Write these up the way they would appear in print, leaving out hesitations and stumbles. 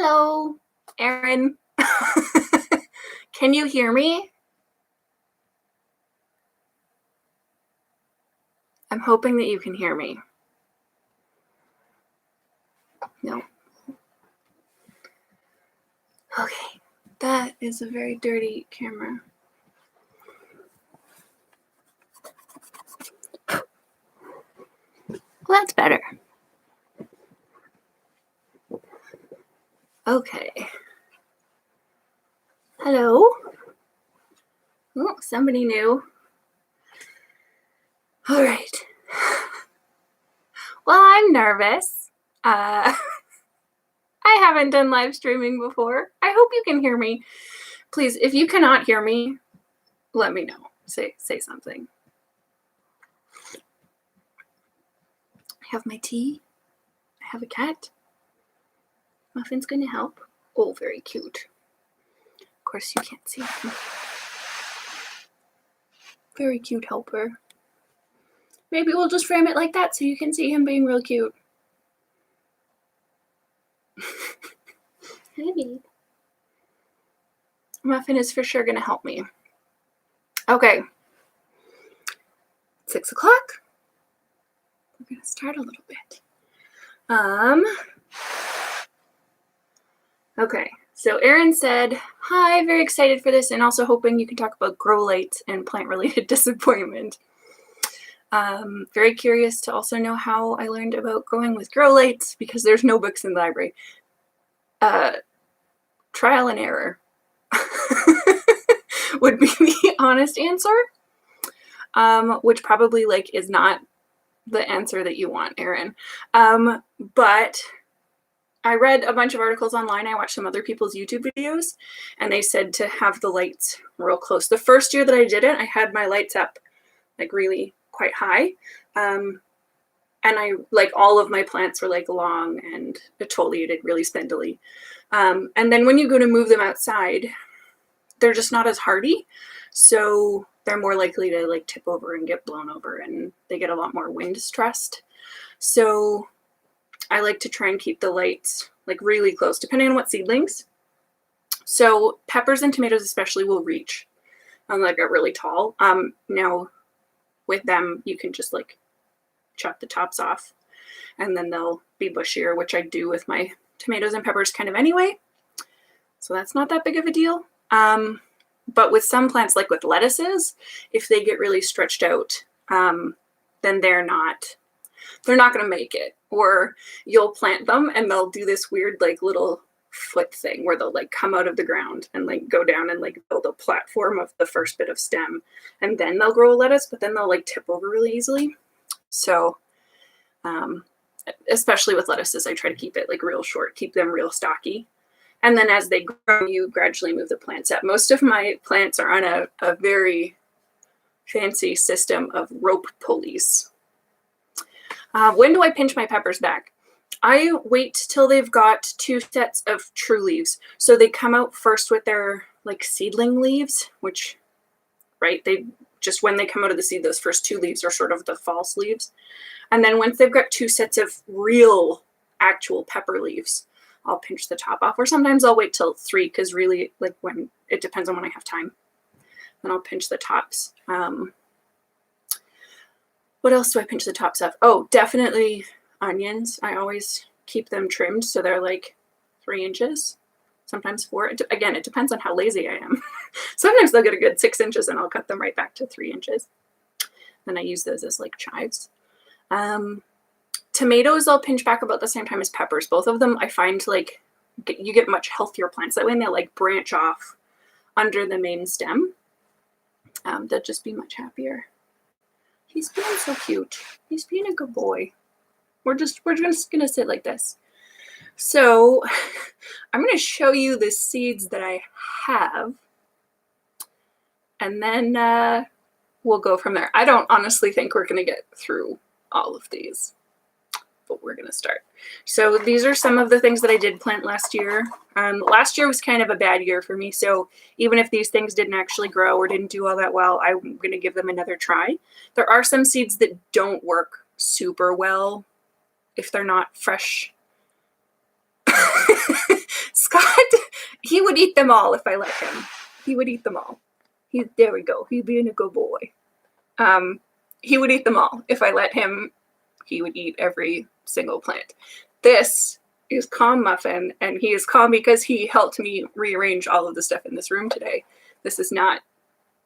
Hello, Erin. Can you hear me? I'm hoping that you can hear me. No. Okay, that is a very dirty camera. Well, that's better. Okay. Hello? Oh, somebody new. All right. Well, I'm nervous. I haven't done live streaming before. I hope you can hear me. Please, if you cannot hear me, let me know. Say something. I have my tea. I have a cat. Muffin's going to help. Oh, very cute. Of course, you can't see him. Very cute helper. Maybe we'll just frame it like that so you can see him being real cute. Hi, babe. Muffin is for sure going to help me. Okay. 6 o'clock. We're going to start a little bit. Okay. So Erin said, hi, very excited for this and also hoping you can talk about grow lights and plant-related disappointment. Very curious to also know how I learned about growing with grow lights because there's no books in the library. Trial and error would be the honest answer, which probably is not the answer that you want, Erin. But I read a bunch of articles online. I watched some other people's YouTube videos, and they said to have the lights real close. The first year that I did it, I had my lights up really quite high. And I all of my plants were long and exfoliated really spindly. And then when you go to move them outside, they're just not as hardy. So they're more likely to tip over and get blown over, and they get a lot more wind stressed. So I like to try and keep the lights really close, depending on what seedlings. So peppers and tomatoes especially will reach and get really tall. Now with them, you can just chop the tops off and then they'll be bushier, which I do with my tomatoes and peppers kind of anyway. So that's not that big of a deal. But with some plants, like with lettuces, if they get really stretched out, then they're not going to make it. Or you'll plant them and they'll do this weird little foot thing where they'll come out of the ground and go down and build a platform of the first bit of stem, and then they'll grow a lettuce, but then they'll tip over really easily. So especially with lettuces, I try to keep it real short, keep them real stocky. And then as they grow, you gradually move the plants up. Most of my plants are on a very fancy system of rope pulleys. When do I pinch my peppers back? I wait till they've got 2 sets of true leaves. So they come out first with their seedling leaves, which, right, they just when they come out of the seed, those first 2 leaves are sort of the false leaves. And then once they've got 2 sets of real actual pepper leaves, I'll pinch the top off. Or sometimes I'll wait till 3 because really when it depends on when I have time. Then I'll pinch the tops. What else do I pinch the tops of? Oh, definitely onions. I always keep them trimmed so they're 3 inches, sometimes 4. Again, it depends on how lazy I am. Sometimes they'll get a good 6 inches and I'll cut them right back to 3 inches. Then I use those as chives. Tomatoes I'll pinch back about the same time as peppers. Both of them I find you get much healthier plants that way, and they branch off under the main stem. They'll just be much happier. He's being so cute. He's being a good boy. We're just gonna sit like this. So I'm gonna show you the seeds that I have, and then we'll go from there. I don't honestly think we're gonna get through all of these, but we're gonna start. So these are some of the things that I did plant last year. Last year was kind of a bad year for me, so even if these things didn't actually grow or didn't do all that well, I'm gonna give them another try. There are some seeds that don't work super well if they're not fresh. Scott, he would eat them all if I let him. He would eat them all. There we go. He's being a good boy. He would eat them all. If I let him, he would eat every single plant. This is Calm Muffin, and he is calm because he helped me rearrange all of the stuff in this room today. This is not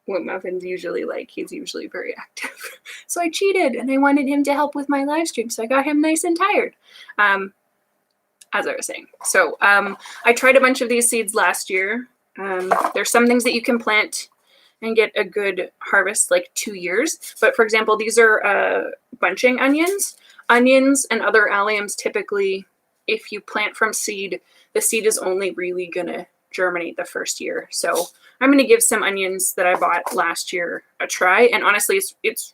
what Muffin's usually like. He's usually very active. So I cheated, and I wanted him to help with my live stream, so I got him nice and tired. As I was saying. So I tried a bunch of these seeds last year. There's some things that you can plant and get a good harvest like 2 years. But for example, these are bunching onions. Onions and other alliums, typically, if you plant from seed, the seed is only really going to germinate the first year. So I'm going to give some onions that I bought last year a try. And honestly, it's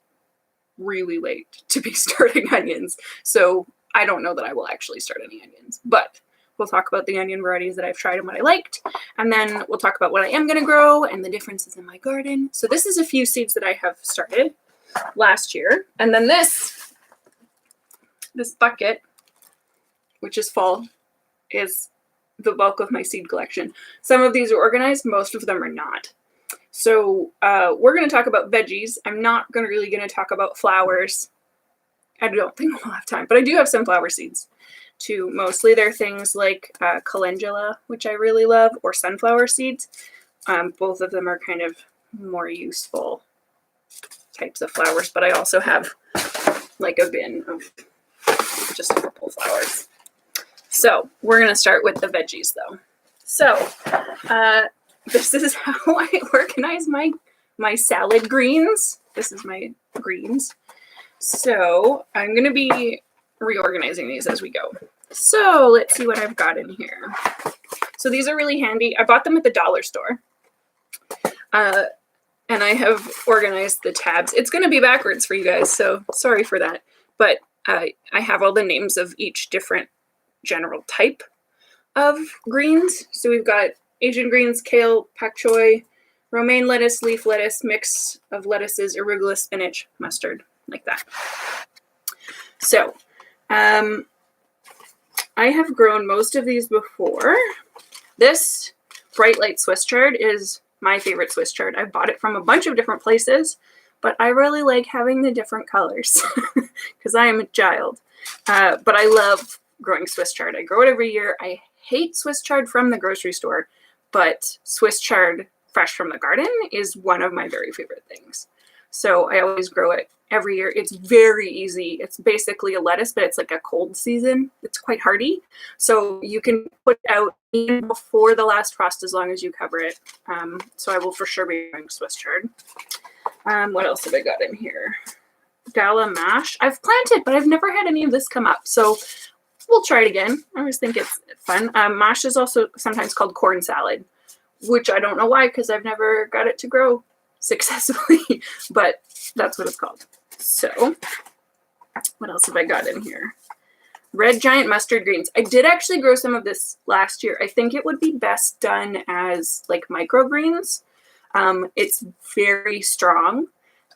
really late to be starting onions. So I don't know that I will actually start any onions. But we'll talk about the onion varieties that I've tried and what I liked. And then we'll talk about what I am going to grow and the differences in my garden. So this is a few seeds that I have started last year. And then this bucket, which is full, is the bulk of my seed collection. Some of these are organized, most of them are not. So we're going to talk about veggies. I'm not really going to talk about flowers. I don't think we'll have time, but I do have some flower seeds too. Mostly they're things like calendula, which I really love, or sunflower seeds. Both of them are kind of more useful types of flowers, but I also have like a bin of just a couple flowers. So we're going to start with the veggies though. So this is how I organize my salad greens. This is my greens. So I'm going to be reorganizing these as we go. So let's see what I've got in here. So these are really handy. I bought them at the dollar store. And I have organized the tabs. It's going to be backwards for you guys, so sorry for that. But I have all the names of each different general type of greens. So we've got Asian greens, kale, pak choi, romaine lettuce, leaf lettuce, mix of lettuces, arugula, spinach, mustard, like that. So I have grown most of these before. This bright light Swiss chard is my favorite Swiss chard. I've bought it from a bunch of different places, but I really like having the different colors because I am a child. But I love growing Swiss chard. I grow it every year. I hate Swiss chard from the grocery store, but Swiss chard fresh from the garden is one of my very favorite things. So I always grow it every year. It's very easy. It's basically a lettuce, but it's like a cold season. It's quite hardy. So you can put it out even before the last frost as long as you cover it. So I will for sure be doing Swiss chard. What else have I got in here? Gala mash. I've planted, but I've never had any of this come up. So we'll try it again. I always think it's fun. Mash is also sometimes called corn salad, which I don't know why, because I've never got it to grow successfully, but that's what it's called. So what else have I got in here? Red giant mustard greens. I did actually grow some of this last year. I think it would be best done as like microgreens. It's very strong,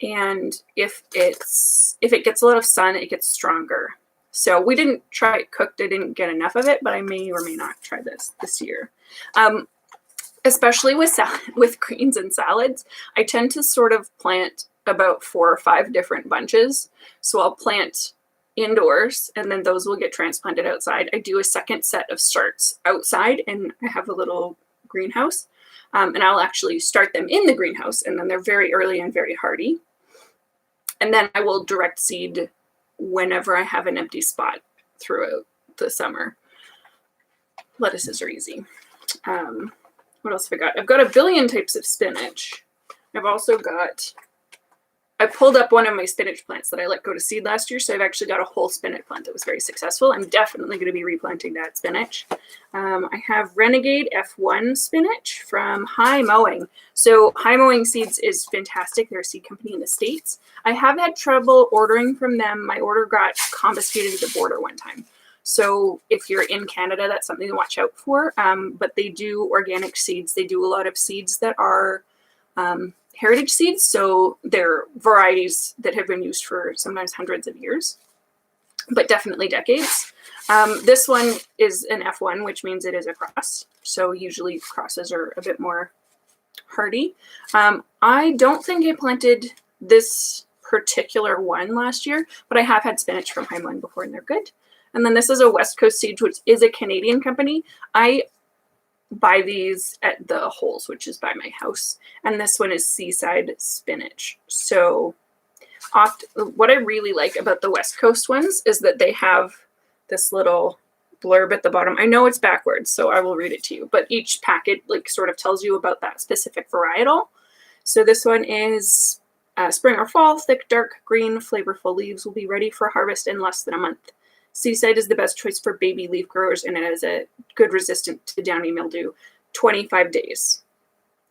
and if it gets a lot of sun, it gets stronger. So we didn't try it cooked. I didn't get enough of it, but I may or may not try this year. Especially with greens and salads, I tend to sort of plant about 4 or 5 different bunches. So I'll plant indoors, and then those will get transplanted outside. I do a second set of starts outside, and I have a little greenhouse. And I'll actually start them in the greenhouse, and then they're very early and very hardy. And then I will direct seed whenever I have an empty spot throughout the summer. Lettuces are easy. What else have I got? I've got a billion types of spinach. I pulled up one of my spinach plants that I let go to seed last year, so I've actually got a whole spinach plant that was very successful. I'm definitely going to be replanting that spinach. I have Renegade F1 spinach from High Mowing. So High Mowing Seeds is fantastic. They're a seed company in the States. I have had trouble ordering from them. My order got confiscated at the border one time. So if you're in Canada, that's something to watch out for. But they do organic seeds. They do a lot of seeds that are heritage seeds. So they're varieties that have been used for sometimes hundreds of years, but definitely decades. This one is an F1, which means it is a cross. So usually crosses are a bit more hardy. I don't think I planted this particular one last year, but I have had spinach from Heimling before and they're good. And then this is a West Coast Seeds, which is a Canadian company. I buy these at the Holes, which is by my house. And this one is Seaside Spinach. So what I really like about the West Coast ones is that they have this little blurb at the bottom. I know it's backwards, so I will read it to you, but each packet like sort of tells you about that specific varietal. So this one is spring or fall, thick, dark green, flavorful leaves will be ready for harvest in less than a month. Seaside is the best choice for baby leaf growers, and it has a good resistant to downy mildew, 25 days.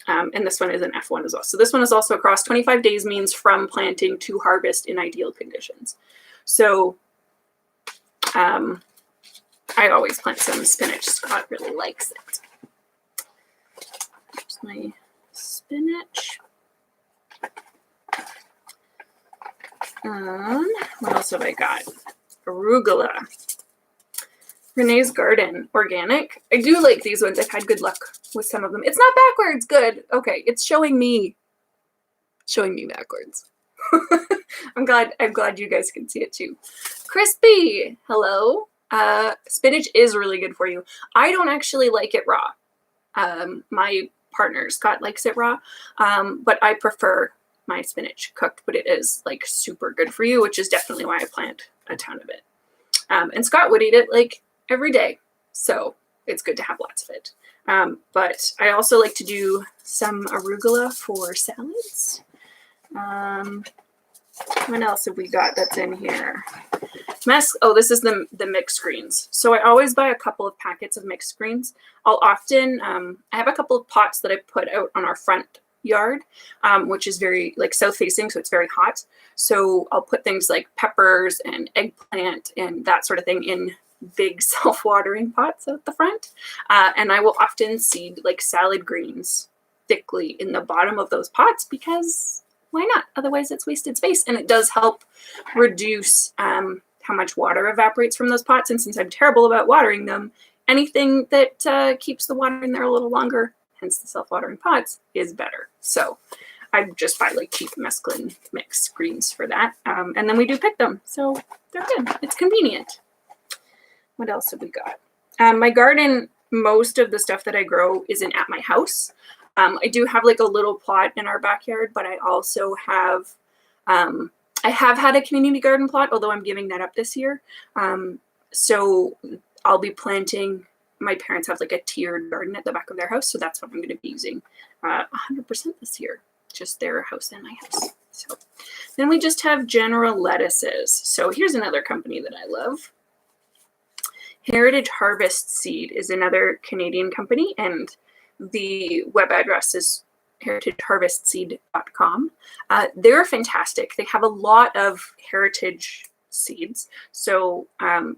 And this one is an F1 as well. So this one is also across 25 days means from planting to harvest in ideal conditions. So I always plant some spinach. Scott really likes it. Here's my spinach. What else have I got? Arugula. Renee's Garden, organic. I do like these ones. I've had good luck with some of them. It's not backwards. Good. Okay, it's showing me backwards. I'm glad you guys can see it too. Crispy. Hello. Spinach is really good for you. I don't actually like it raw. My partner Scott likes it raw, but I prefer my spinach cooked, but it is like super good for you, which is definitely why I plant a ton of it. And Scott would eat it like every day, so it's good to have lots of it. But I also like to do some arugula for salads. What else have we got that's in here? This is the mixed greens. So I always buy a couple of packets of mixed greens. I'll often, I have a couple of pots that I put out on our front yard, which is very like south facing, so it's very hot. So I'll put things like peppers and eggplant and that sort of thing in big self-watering pots out the front. And I will often seed like salad greens thickly in the bottom of those pots because why not? Otherwise it's wasted space, and it does help reduce how much water evaporates from those pots. And since I'm terrible about watering them, anything that keeps the water in there a little longer, hence the self-watering pots, is better. So I just buy like cheap mesclun mixed greens for that. And then we do pick them. So they're good. It's convenient. What else have we got? My garden, most of the stuff that I grow isn't at my house. I do have like a little plot in our backyard, but I also have, I have had a community garden plot, although I'm giving that up this year. So I'll be planting, my parents have like a tiered garden at the back of their house. So that's what I'm going to be using 100% this year, just their house and my house. So then we just have general lettuces. So here's another company that I love. Heritage Harvest Seed is another Canadian company, and the web address is heritageharvestseed.com. They're fantastic. They have a lot of heritage seeds, so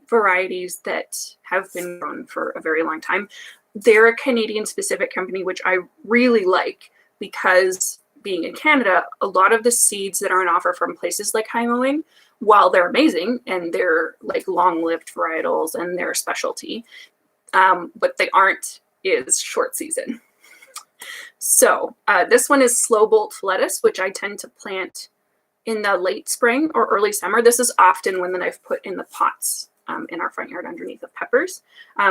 varieties that have been grown for a very long time. They're a Canadian specific company, which I really like because being in Canada, a lot of the seeds that are on offer from places like Heimling, while they're amazing and they're like long-lived varietals and they're a specialty, what they aren't is short season. So this one is slow bolt lettuce, which I tend to plant in the late spring or early summer. This is often when I've put in the pots in our front yard underneath the peppers.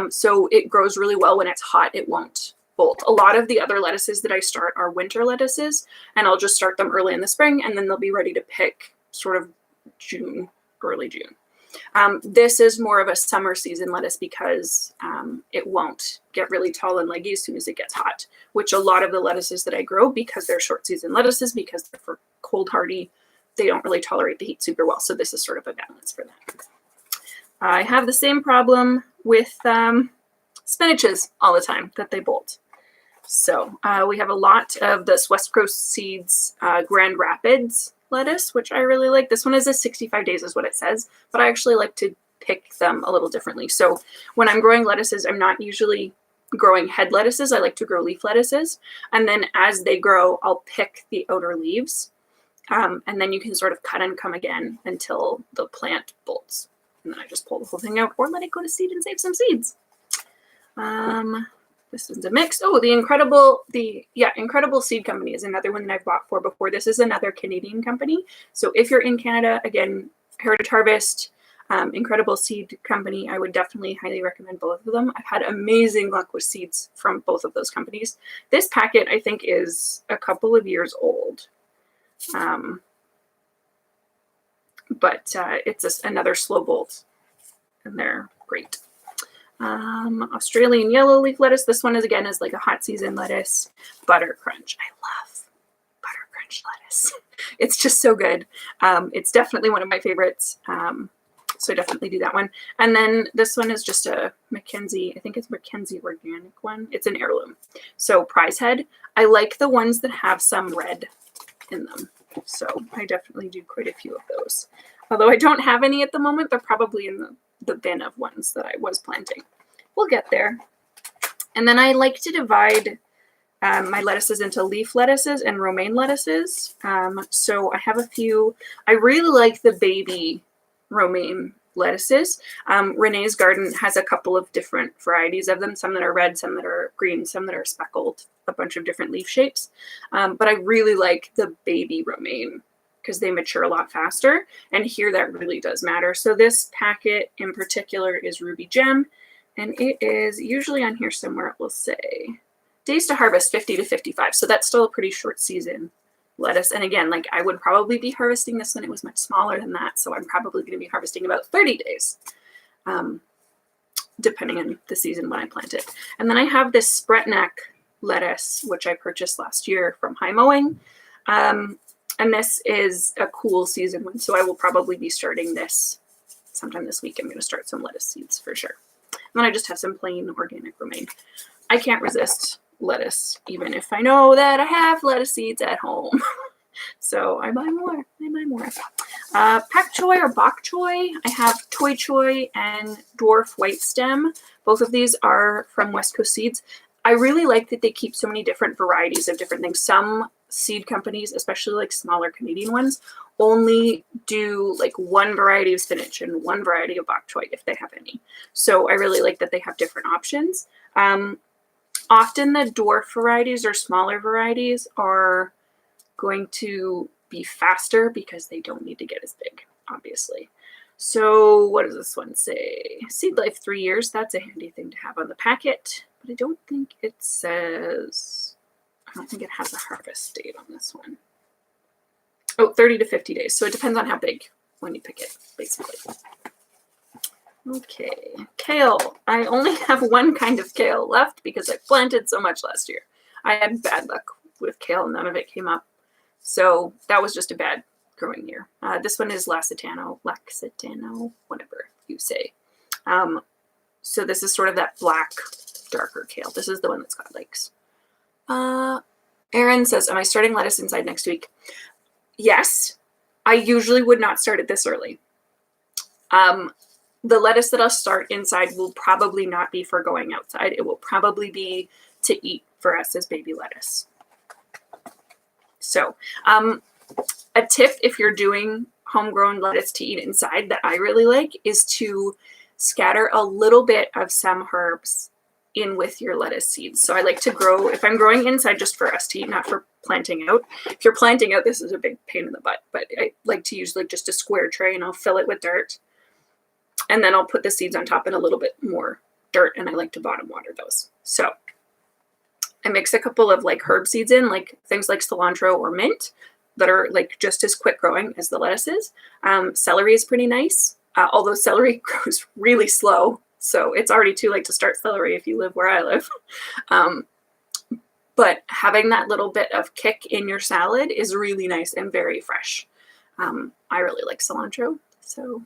So it grows really well when it's hot. It won't bolt. A lot of the other lettuces that I start are winter lettuces, and I'll just start them early in the spring, and then they'll be ready to pick sort of June, early June. This is more of a summer season lettuce because it won't get really tall and leggy as soon as it gets hot, which a lot of the lettuces that I grow, because they're short season lettuces, because they're for cold hardy, they don't really tolerate the heat super well. So this is sort of a balance for that. I have the same problem with spinaches all the time, that they bolt. So we have a lot of this West Coast Seeds Grand Rapids lettuce, which I really like. This one is a 65 days is what it says, but I actually like to pick them a little differently. So when I'm growing lettuces, I'm not usually growing head lettuces. I like to grow leaf lettuces. And then as they grow, I'll pick the outer leaves. And then you can sort of cut and come again until the plant bolts. And then I just pull the whole thing out or let it go to seed and save some seeds. This is a mix. Oh, the Incredible Seed Company is another one that I've bought for before. This is another Canadian company. So if you're in Canada, again, Heritage Harvest, Incredible Seed Company, I would definitely highly recommend both of them. I've had amazing luck with seeds from both of those companies. This packet, I think, is a couple of years old. But it's another slow bolt, and they're great. Australian yellow leaf lettuce. This one is like a hot season lettuce. Butter crunch. I love butter crunch lettuce. It's just so good. It's definitely one of my favorites. So I definitely do that one. And then this one is just a Mackenzie. I think it's Mackenzie organic one. It's an heirloom. So prize head. I like the ones that have some red in them. So I definitely do quite a few of those. Although I don't have any at the moment, they're probably in the bin of ones that I was planting. We'll get there. And then I like to divide my lettuces into leaf lettuces and romaine lettuces. So I have a few. I really like the baby romaine lettuces. Renee's Garden has a couple of different varieties of them, some that are red, some that are green, some that are speckled, a bunch of different leaf shapes. But I really like the baby romaine because they mature a lot faster. And here that really does matter. So this packet in particular is Ruby Gem. And it is usually on here somewhere, it will say days to harvest 50 to 55. So that's still a pretty short season lettuce. And again, like I would probably be harvesting this when it was much smaller than that. So I'm probably going to be harvesting about 30 days, depending on the season when I plant it. And then I have this Spretneck lettuce, which I purchased last year from High Mowing. And this is a cool season one. So I will probably be starting this sometime this week. I'm going to start some lettuce seeds for sure. And then I just have some plain organic romaine. I can't resist lettuce, even if I know that I have lettuce seeds at home. So I buy more. Pak choy or bok choy. I have toy choy and dwarf white stem. Both of these are from West Coast Seeds. I really like that they keep so many different varieties of different things. Some seed companies, especially like smaller Canadian ones, only do like one variety of spinach and one variety of bok choy if they have any. So I really like that they have different options. Often the dwarf varieties or smaller varieties are going to be faster because they don't need to get as big, obviously. So what does this one say? Seed life 3 years. That's a handy thing to have on the packet, but I don't think it says, I don't think it has a harvest date on this one. Oh, 30 to 50 days. So it depends on how big when you pick it, basically. Okay, kale. I only have one kind of kale left because I planted so much last year. I had bad luck with kale. None of it came up. So that was just a bad growing year. This one is Lusitano, whatever you say. So this is sort of that black, darker kale. This is the one that's got legs. Erin says, am I starting lettuce inside next week? Yes. I usually would not start it this early. The lettuce that I'll start inside will probably not be for going outside. It will probably be to eat for us as baby lettuce. So a tip if you're doing homegrown lettuce to eat inside that I really like is to scatter a little bit of some herbs in with your lettuce seeds. So I like to grow, if I'm growing inside just for us to eat, not for planting out. If you're planting out, this is a big pain in the butt, but I like to use like just a square tray and I'll fill it with dirt. And then I'll put the seeds on top and a little bit more dirt, and I like to bottom water those. So I mix a couple of like herb seeds in, like things like cilantro or mint that are like just as quick growing as the lettuces. Celery is pretty nice, although celery grows really slow. So it's already too late to start celery if you live where I live. But having that little bit of kick in your salad is really nice and very fresh. I really like cilantro, so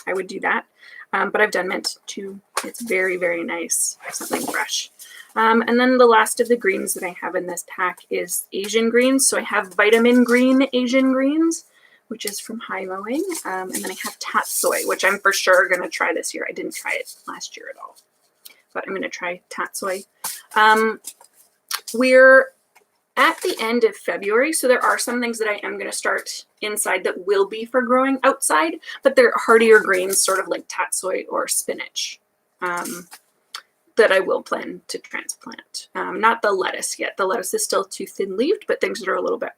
I would do that. But I've done mint too. It's very, very nice, something fresh. And then the last of the greens that I have in this pack is Asian greens. So I have vitamin green Asian greens, which is from High Mowing. And then I have tatsoi, which I'm for sure going to try this year. I didn't try it last year at all, but I'm going to try tatsoi. We're at the end of February. So there are some things that I am going to start inside that will be for growing outside, but they're hardier greens, sort of like tatsoi or spinach, that I will plan to transplant. Not the lettuce yet. The lettuce is still too thin-leaved, but things that are a little bit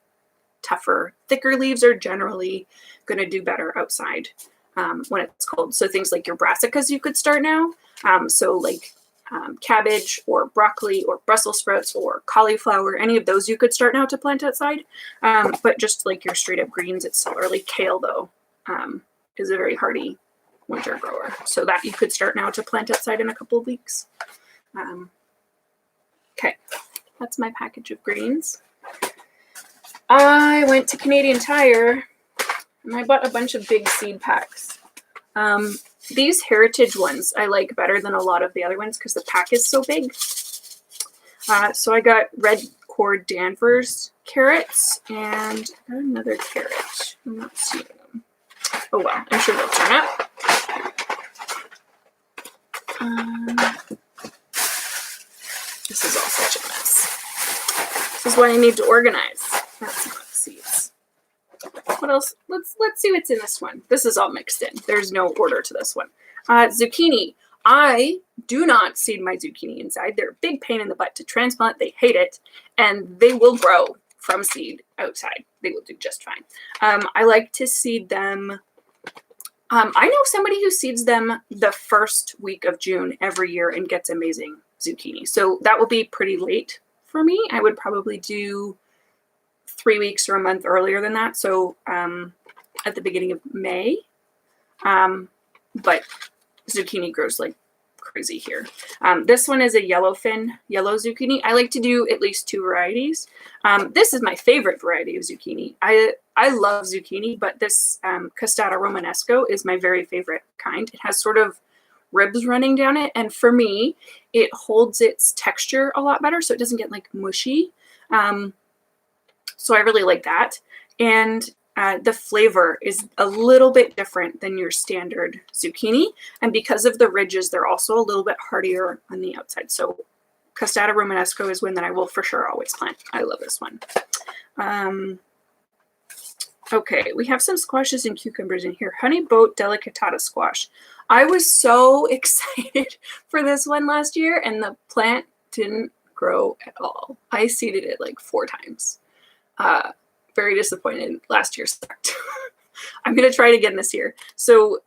tougher, thicker leaves are generally going to do better outside when it's cold. So things like your brassicas you could start now. So like cabbage or broccoli or Brussels sprouts or cauliflower, any of those you could start now to plant outside. But just like your straight up greens, it's so early. Kale though is a very hardy winter grower. So that you could start now to plant outside in a couple of weeks. Okay, that's my package of greens. I went to Canadian Tire and I bought a bunch of big seed packs. These heritage ones I like better than a lot of the other ones because the pack is so big. So I got red cord Danvers carrots and another carrot. I'm not seeing them. Oh well, I'm sure they'll turn up. This is all such a mess. This is why I need to organize. That's not seeds. What else? Let's see what's in this one. This is all mixed in. There's no order to this one. Zucchini. I do not seed my zucchini inside. They're a big pain in the butt to transplant. They hate it, and they will grow from seed outside. They will do just fine. I like to seed them. I know somebody who seeds them the first week of June every year and gets amazing zucchini. So that will be pretty late for me. I would probably do 3 weeks or a month earlier than that. So at the beginning of May. But zucchini grows like crazy here. This one is a yellowfin yellow zucchini. I like to do at least 2 varieties. This is my favorite variety of zucchini. I love zucchini, but this Costata Romanesco is my very favorite kind. It has sort of ribs running down it, and for me, it holds its texture a lot better, so it doesn't get like mushy. So I really like that. And the flavor is a little bit different than your standard zucchini. And because of the ridges, they're also a little bit hardier on the outside. So Costata Romanesco is one that I will for sure always plant. I love this one. Okay, we have some squashes and cucumbers in here. Honey Boat Delicatata squash. I was so excited for this one last year, and the plant didn't grow at all. I seeded it like 4 times. Very disappointed. Last year sucked. I'm going to try it again this year. So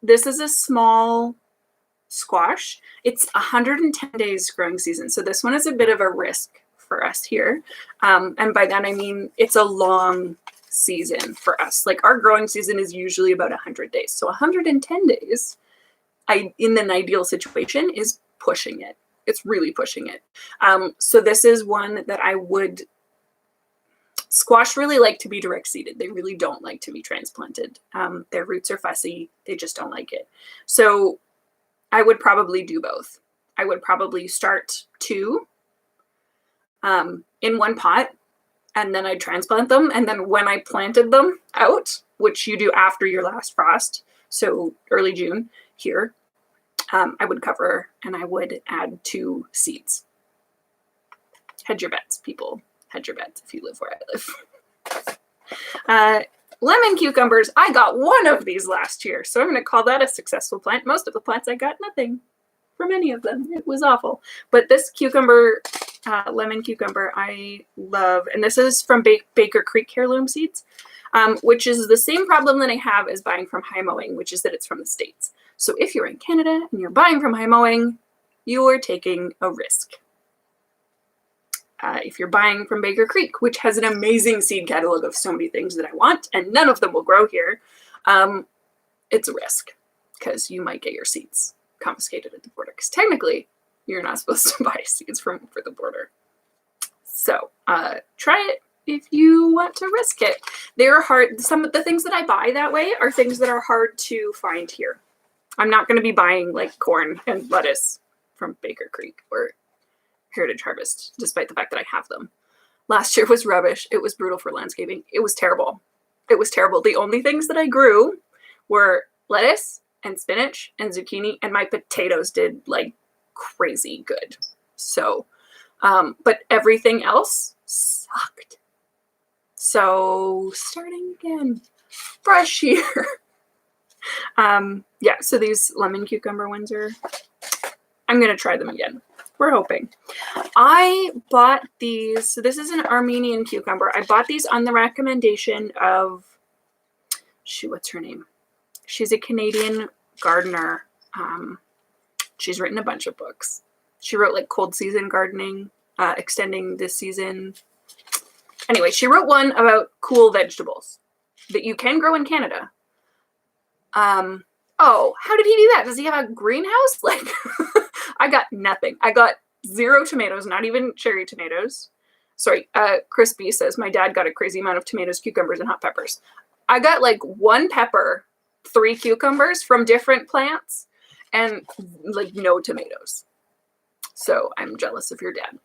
this is a small squash. It's 110 days growing season. So this one is a bit of a risk for us here. And by that, I mean, it's a long season for us. Like our growing season is usually about 100 days. So 110 days, in an ideal situation, is pushing it. It's really pushing it. So this is one that I would. Squash really like to be direct seeded. They really don't like to be transplanted. Their roots are fussy. They just don't like it. So I would probably do both. I would probably start 2 in one pot, and then I'd transplant them. And then when I planted them out, which you do after your last frost, so early June here, I would cover and I would add 2 seeds. Hedge your bets, people. Hedge your bets if you live where I live. Lemon cucumbers. I got 1 of these last year, so I'm going to call that a successful plant. Most of the plants I got nothing from any of them. It was awful. But this cucumber, lemon cucumber, I love. And this is from Baker Creek Heirloom Seeds, which is the same problem that I have as buying from High Mowing, which is that it's from the States. So if you're in Canada and you're buying from High Mowing, you are taking a risk. If you're buying from Baker Creek, which has an amazing seed catalog of so many things that I want, and none of them will grow here, it's a risk because you might get your seeds confiscated at the border because technically you're not supposed to buy seeds from for the border. So try it if you want to risk it. They're hard. Some of the things that I buy that way are things that are hard to find here. I'm not going to be buying like corn and lettuce from Baker Creek or Heritage Harvest, despite the fact that I have them. Last year was rubbish. It was brutal for landscaping. It was terrible. It was terrible. The only things that I grew were lettuce and spinach and zucchini, and my potatoes did like crazy good. So, but everything else, sucked. So starting again, fresh year. Yeah, so these lemon cucumber ones are, I'm going to try them again. We're hoping. I bought these. So this is an Armenian cucumber. I bought these on the recommendation of, shoot, what's her name? She's a Canadian gardener. She's written a bunch of books. She wrote like Cold Season Gardening, Extending This Season. Anyway, she wrote one about cool vegetables that you can grow in Canada. Oh, how did he do that? Does he have a greenhouse? Like, I got nothing. I got 0 tomatoes, not even cherry tomatoes. Sorry, Crispy says, my dad got a crazy amount of tomatoes, cucumbers, and hot peppers. I got like 1 pepper, 3 cucumbers from different plants, and like no tomatoes. So I'm jealous of your dad.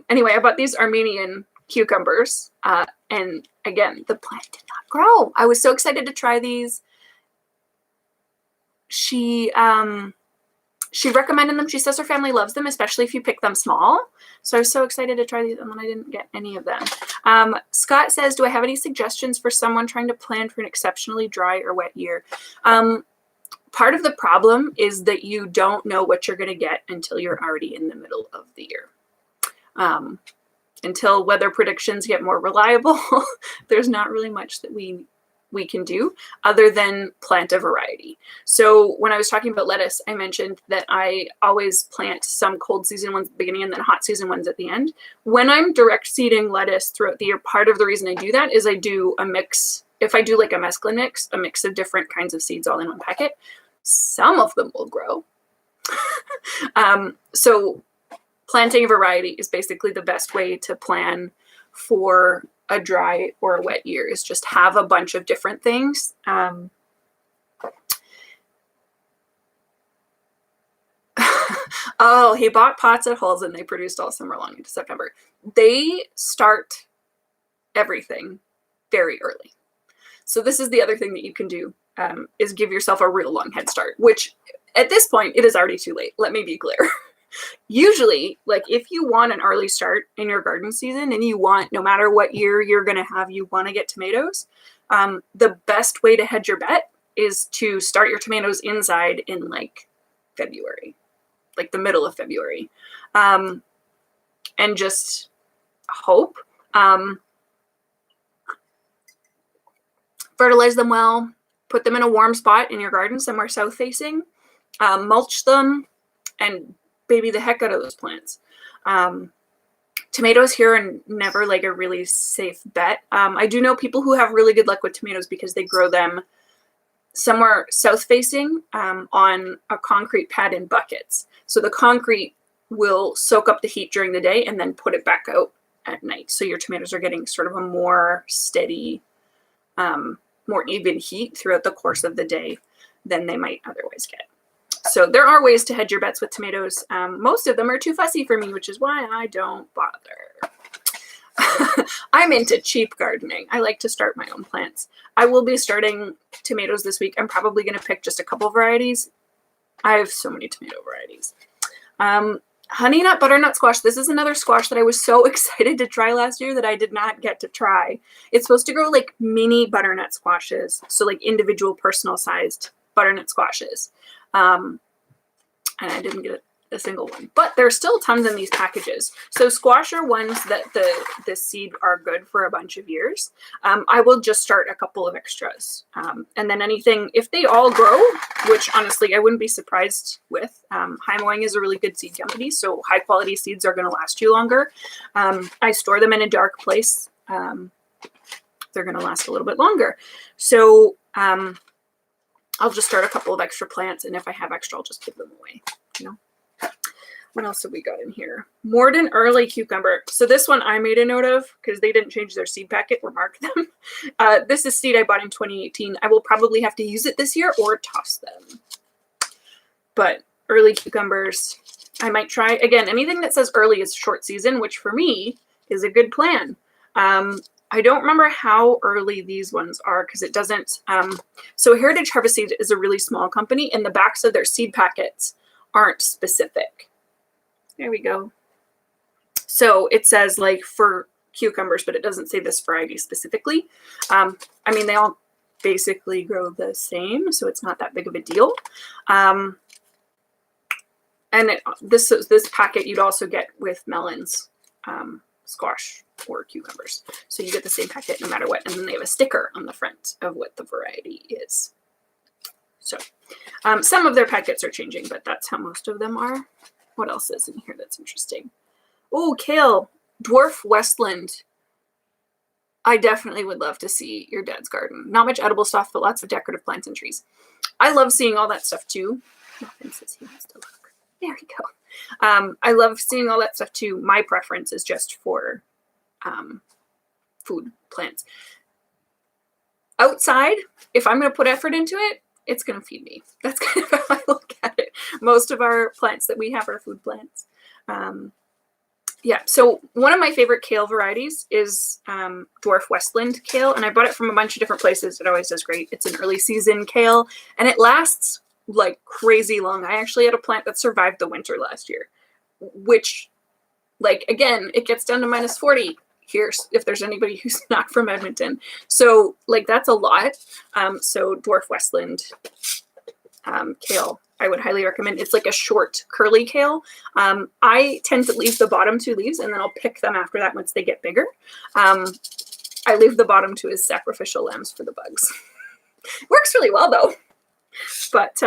Anyway, I bought these Armenian cucumbers, and again, the plant did not grow. I was so excited to try these. She recommended them. She says her family loves them, especially if you pick them small. So I was so excited to try these, and then I didn't get any of them. Scott says, do I have any suggestions for someone trying to plan for an exceptionally dry or wet year? Part of the problem is that you don't know what you're going to get until you're already in the middle of the year. Until weather predictions get more reliable, there's not really much that we can do other than plant a variety. So when I was talking about lettuce, I mentioned that I always plant some cold season ones at the beginning and then hot season ones at the end. When I'm direct seeding lettuce throughout the year, part of the reason I do that is I do a mix. If I do like a mesclun mix, a mix of different kinds of seeds all in one packet, some of them will grow. So planting a variety is basically the best way to plan for a dry or a wet year, is just have a bunch of different things. Oh, he bought pots at Hulls and they produced all summer long into September. They start everything very early. So this is the other thing that you can do, is give yourself a real long head start, which at this point, it is already too late. Let me be clear. Usually, like if you want an early start in your garden season and you want, no matter what year you're going to have, you want to get tomatoes, the best way to hedge your bet is to start your tomatoes inside in like February, like the middle of February, and just hope. Fertilize them well, put them in a warm spot in your garden, somewhere south facing, mulch them, and baby the heck out of those plants. Tomatoes here are never like a really safe bet. I do know people who have really good luck with tomatoes because they grow them somewhere south facing on a concrete pad in buckets. So the concrete will soak up the heat during the day and then put it back out at night. So your tomatoes are getting sort of a more steady, more even heat throughout the course of the day than they might otherwise get. So there are ways to hedge your bets with tomatoes. Most of them are too fussy for me, which is why I don't bother. I'm into cheap gardening. I like to start my own plants. I will be starting tomatoes this week. I'm probably going to pick just a couple varieties. I have so many tomato varieties. Honey nut butternut squash. This is another squash that I was so excited to try last year that I did not get to try. It's supposed to grow like mini butternut squashes. So like individual personal sized butternut squashes. And I didn't get a single one, but there's still tons in these packages. So squash are ones that the seed are good for a bunch of years. I will just start a couple of extras. And then anything, if they all grow, which honestly I wouldn't be surprised with, Heimwang is a really good seed company. So high quality seeds are going to last you longer. I store them in a dark place. They're going to last a little bit longer. So, I'll just start a couple of extra plants, and if I have extra, I'll just give them away, you know. What else have we got in here? Morden early cucumber. So this one I made a note of because they didn't change their seed packet or mark them. This is seed I bought in 2018. I will probably have to use it this year or toss them. But early cucumbers, I might try. Again, anything that says early is short season, which for me is a good plan. I don't remember how early these ones are because it doesn't. So Heritage Harvest Seed is a really small company, and the backs of their seed packets aren't specific. There we go. So it says like for cucumbers, but it doesn't say this variety specifically. I mean, they all basically grow the same, so it's not that big of a deal. And this packet you'd also get with melons, squash, or cucumbers. So you get the same packet no matter what, and then they have a sticker on the front of what the variety is. So some of their packets are changing, but that's how most of them are. What else is in here that's interesting? Oh, kale, dwarf Westland. I definitely would love to see your dad's garden. Not much edible stuff, but lots of decorative plants and trees. I love seeing all that stuff too. Nothing says he wants to look. There we go. I love seeing all that stuff too. My preference is just for food plants. Outside, if I'm going to put effort into it, it's going to feed me. That's kind of how I look at it. Most of our plants that we have are food plants. Yeah, so one of my favorite kale varieties is dwarf Westland kale, and I bought it from a bunch of different places. It always does great. It's an early season kale, and it lasts like crazy long. I actually had a plant that survived the winter last year, which, like, again, it gets down to minus 40 here if there's anybody who's not from Edmonton. So, like, that's a lot. So dwarf Westland kale, I would highly recommend. It's like a short curly kale. I tend to leave the bottom 2 leaves, and then I'll pick them after that once they get bigger. I leave the bottom 2 as sacrificial lambs for the bugs. Works really well though, but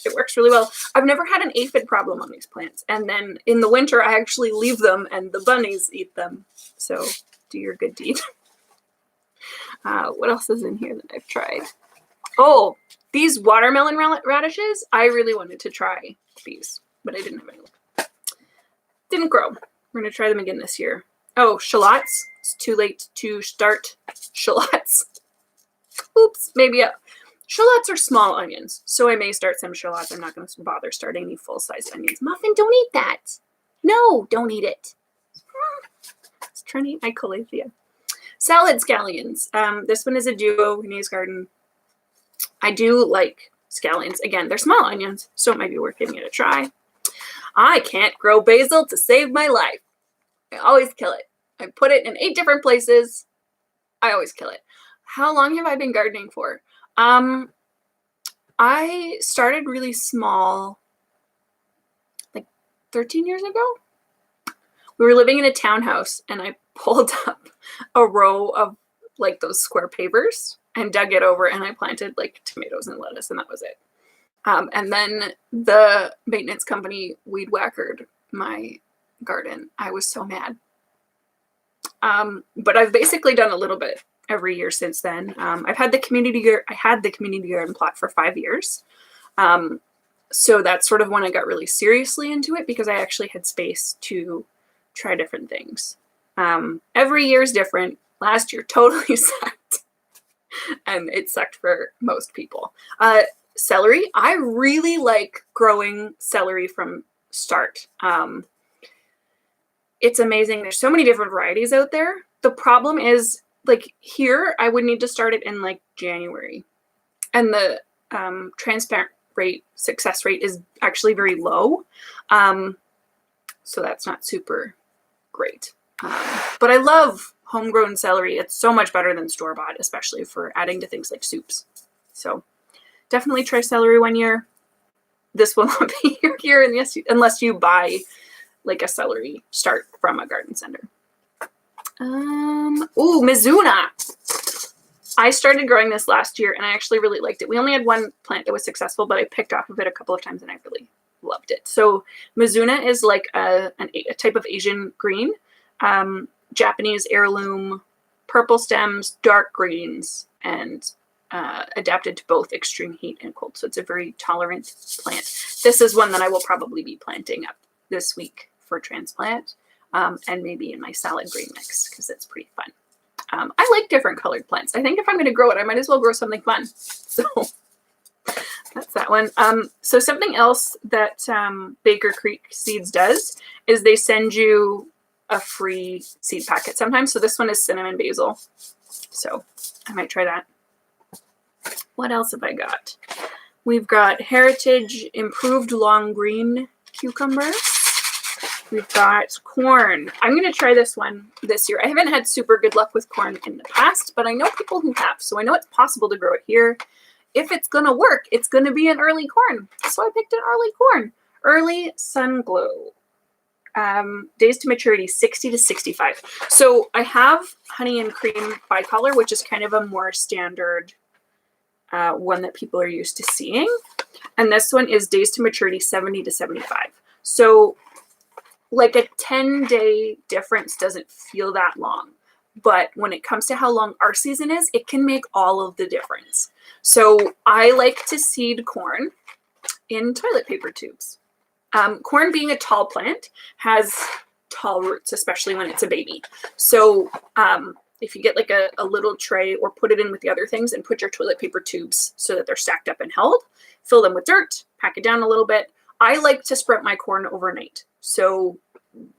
it works really well. I've never had an aphid problem on these plants, and then in the winter I actually leave them and the bunnies eat them. So do your good deed. What else is in here that I've tried? Oh, these watermelon radishes, I really wanted to try these, but I didn't have any. Didn't grow. We're going to try them again this year. Oh, shallots. It's too late to start shallots. Oops, maybe shallots are small onions, so I may start some shallots. I'm not going to bother starting any full-sized onions. Muffin, don't eat that. No, don't eat it. I was trying to eat my calathea. Salad scallions. This one is a duo, Renee's Garden. I do like scallions. Again, they're small onions, so it might be worth giving it a try. I can't grow basil to save my life. I always kill it. I put it in 8 different places. I always kill it. How long have I been gardening for? I started really small, like 13 years ago. We were living in a townhouse, and I pulled up a row of like those square pavers and dug it over, and I planted like tomatoes and lettuce, and that was it. And then the maintenance company weed whackered my garden. I was so mad. But I've basically done a little bit every year since then. I had the community garden plot for 5 years. So that's sort of when I got really seriously into it, because I actually had space to try different things. Every year is different. Last year totally sucked. And it sucked for most people. Celery. I really like growing celery from start. It's amazing. There's so many different varieties out there. The problem is, like, here, I would need to start it in like January. And the transplant rate, success rate is actually very low. So that's not super great. But I love homegrown celery. It's so much better than store-bought, especially for adding to things like soups. So definitely try celery one year. This will not be your year unless you buy like a celery start from a garden center. Ooh, Mizuna. I started growing this last year, and I actually really liked it. We only had one plant that was successful, but I picked off of it a couple of times, and I really loved it. So Mizuna is like a type of Asian green. Japanese heirloom, purple stems, dark greens, and adapted to both extreme heat and cold. So it's a very tolerant plant. This is one that I will probably be planting up this week for transplant, and maybe in my salad green mix, because it's pretty fun. I like different colored plants. I think if I'm going to grow it, I might as well grow something fun. So that's that one. So something else that Baker Creek Seeds does is they send you a free seed packet sometimes. So this one is cinnamon basil. So I might try that. What else have I got? We've got Heritage Improved Long Green Cucumbers. We've got corn. I'm going to try this one this year. I haven't had super good luck with corn in the past, but I know people who have, so I know it's possible to grow it here. If it's going to work, it's going to be an early corn. So I picked an early corn. Early sun glow. Days to maturity, 60 to 65. So I have honey and cream bicolor, which is kind of a more standard one that people are used to seeing. And this one is days to maturity, 70 to 75. So like a 10-day difference doesn't feel that long. But when it comes to how long our season is, it can make all of the difference. So I like to seed corn in toilet paper tubes. Corn, being a tall plant, has tall roots, especially when it's a baby. So if you get like a little tray or put it in with the other things and put your toilet paper tubes so that they're stacked up and held, fill them with dirt, pack it down a little bit. I like to sprout my corn overnight. So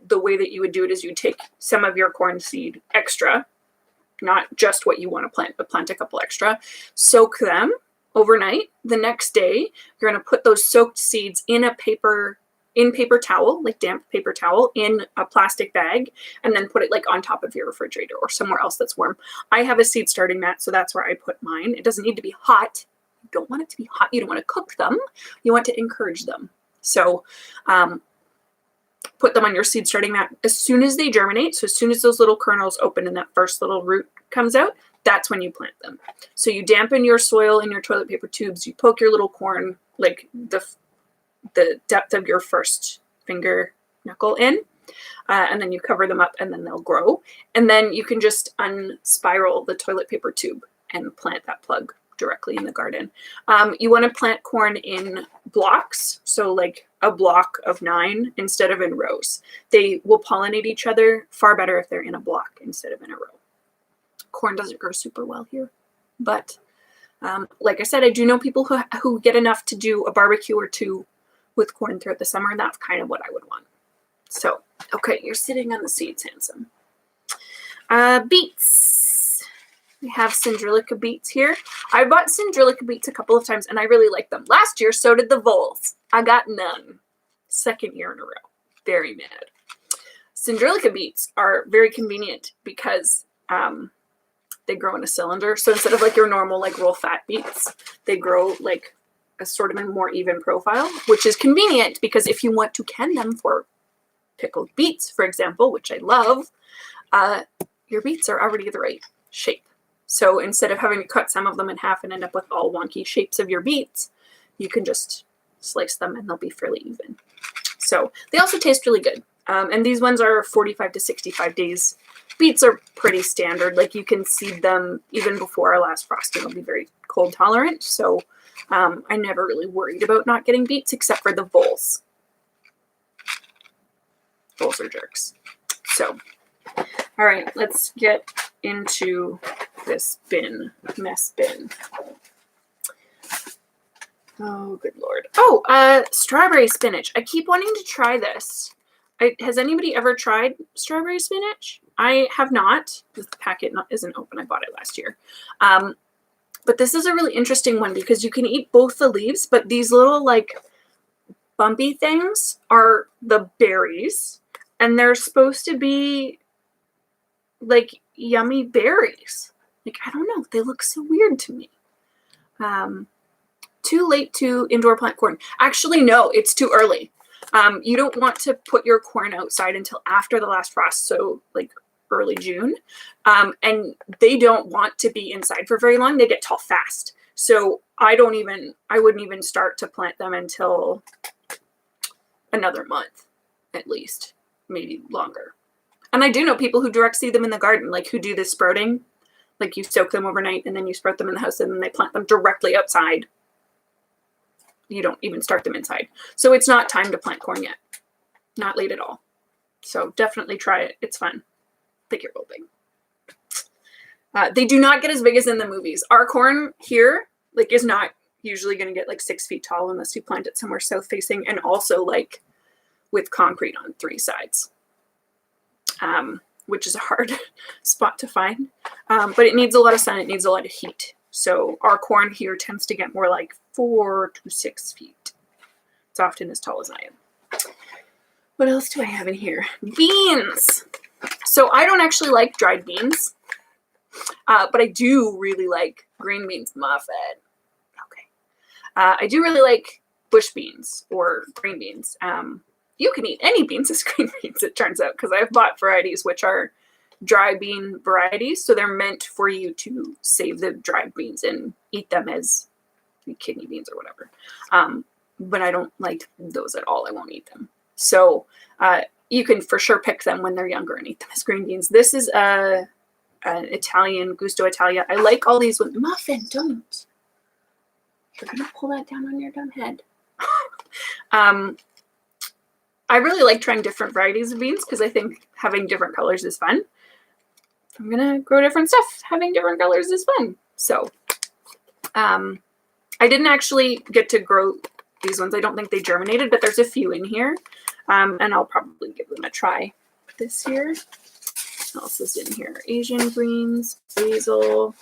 the way that you would do it is you take some of your corn seed extra, not just what you want to plant, but plant a couple extra, soak them overnight. The next day, you're going to put those soaked seeds in a paper towel, like damp paper towel, in a plastic bag, and then put it like on top of your refrigerator or somewhere else that's warm. I have a seed starting mat, so that's where I put mine. It doesn't need to be hot. You don't want it to be hot. You don't want to cook them. You want to encourage them. So put them on your seed starting mat. As soon as they germinate, so as soon as those little kernels open and that first little root comes out, that's when you plant them. So you dampen your soil in your toilet paper tubes. You poke your little corn, like the depth of your first finger knuckle in, and then you cover them up and then they'll grow. And then you can just unspiral the toilet paper tube and plant that plug directly in the garden. You want to plant corn in blocks, so like a block of 9 instead of in rows. They will pollinate each other far better if they're in a block instead of in a row. Corn doesn't grow super well here, but like I said, I do know people who get enough to do a barbecue or two with corn throughout the summer, and that's kind of what I would want. So, okay, you're sitting on the seeds, handsome. Beets. We have Cindrilica beets here. I bought Cindrilica beets a couple of times, and I really like them. Last year, so did the voles. I got none. Second year in a row. Very mad. Cindrilica beets are very convenient because they grow in a cylinder. So instead of like your normal like roll fat beets, they grow like a sort of a more even profile, which is convenient because if you want to can them for pickled beets, for example, which I love, your beets are already the right shape. So instead of having to cut some of them in half and end up with all wonky shapes of your beets, you can just slice them and they'll be fairly even. So they also taste really good. And these ones are 45 to 65 days. Beets are pretty standard. Like you can seed them even before our last frosting. They'll be very cold tolerant. So I never really worried about not getting beets except for the voles. Voles are jerks. So, all right, let's get into this mess bin. Oh, good Lord. Oh, strawberry spinach. I keep wanting to try this. Has anybody ever tried strawberry spinach? I have not. The packet isn't open. I bought it last year. But this is a really interesting one because you can eat both the leaves, but these little like bumpy things are the berries, and they're supposed to be like yummy berries. Like, I don't know. They look so weird to me. Too late to indoor plant corn. Actually, no, it's too early. You don't want to put your corn outside until after the last frost, so like early June. And they don't want to be inside for very long. They get tall fast. So I wouldn't even start to plant them until another month, at least, maybe longer. And I do know people who direct seed them in the garden, like who do this sprouting. Like you soak them overnight and then you sprout them in the house and then they plant them directly outside. You don't even start them inside. So it's not time to plant corn yet. Not late at all. So definitely try it. It's fun. They get real big. They do not get as big as in the movies. Our corn here like is not usually going to get like 6 feet tall unless you plant it somewhere south facing and also like with concrete on 3 sides, which is a hard spot to find. But it needs a lot of sun. It needs a lot of heat. So our corn here tends to get more like 4 to 6 feet. It's often as tall as I am. What else do I have in here? Beans. So I don't actually like dried beans, but I do really like green beans muffin. Okay. I do really like bush beans or green beans. You can eat any beans as green beans, it turns out, because I've bought varieties which are dry bean varieties. So they're meant for you to save the dried beans and eat them as kidney beans or whatever. But I don't like those at all. I won't eat them. So you can for sure pick them when they're younger and eat them as green beans. This is an Italian, Gusto Italia. I like all these ones. Muffin, don't. You're going to pull that down on your dumb head. I really like trying different varieties of beans because I think having different colors is fun. If I'm going to grow different stuff, having different colors is fun. So I didn't actually get to grow these ones. I don't think they germinated, but there's a few in here. And I'll probably give them a try this year. What else is in here? Asian greens, basil.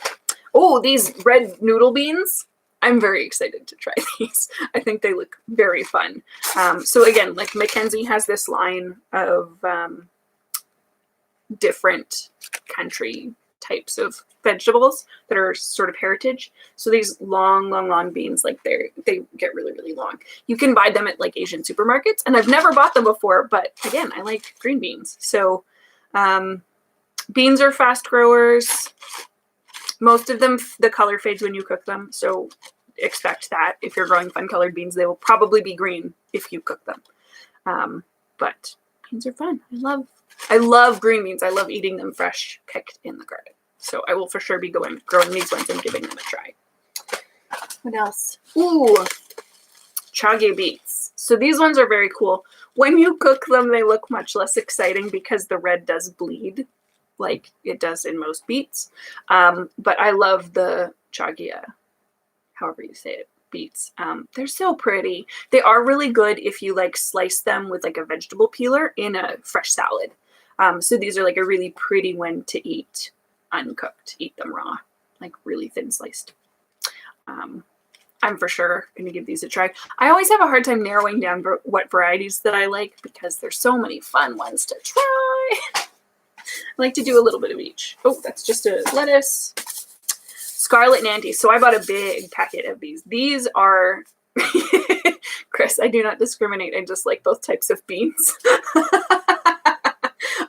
Oh, these red noodle beans. I'm very excited to try these. I think they look very fun. So again, like Mackenzie has this line of different country types of vegetables that are sort of heritage. So these long beans, like they get really, really long. You can buy them at like Asian supermarkets, and I've never bought them before, but again, I like green beans. So beans are fast growers. Most of them, the color fades when you cook them. So expect that if you're growing fun colored beans, they will probably be green if you cook them. But beans are fun. I love green beans. I love eating them fresh, picked in the garden. So I will for sure be growing these ones and giving them a try. What else? Ooh, chaga beets. So these ones are very cool. When you cook them, they look much less exciting because the red does bleed like it does in most beets. But I love the chaga, however you say it, beets. They're so pretty. They are really good if you like slice them with like a vegetable peeler in a fresh salad. So these are like a really pretty one to eat uncooked. Eat them raw, like really thin sliced. I'm for sure going to give these a try. I always have a hard time narrowing down what varieties that I like because there's so many fun ones to try. I like to do a little bit of each. Oh, that's just a lettuce. Scarlet Nantes. So I bought a big packet of these. These are, Chris, I do not discriminate. I just like both types of beans.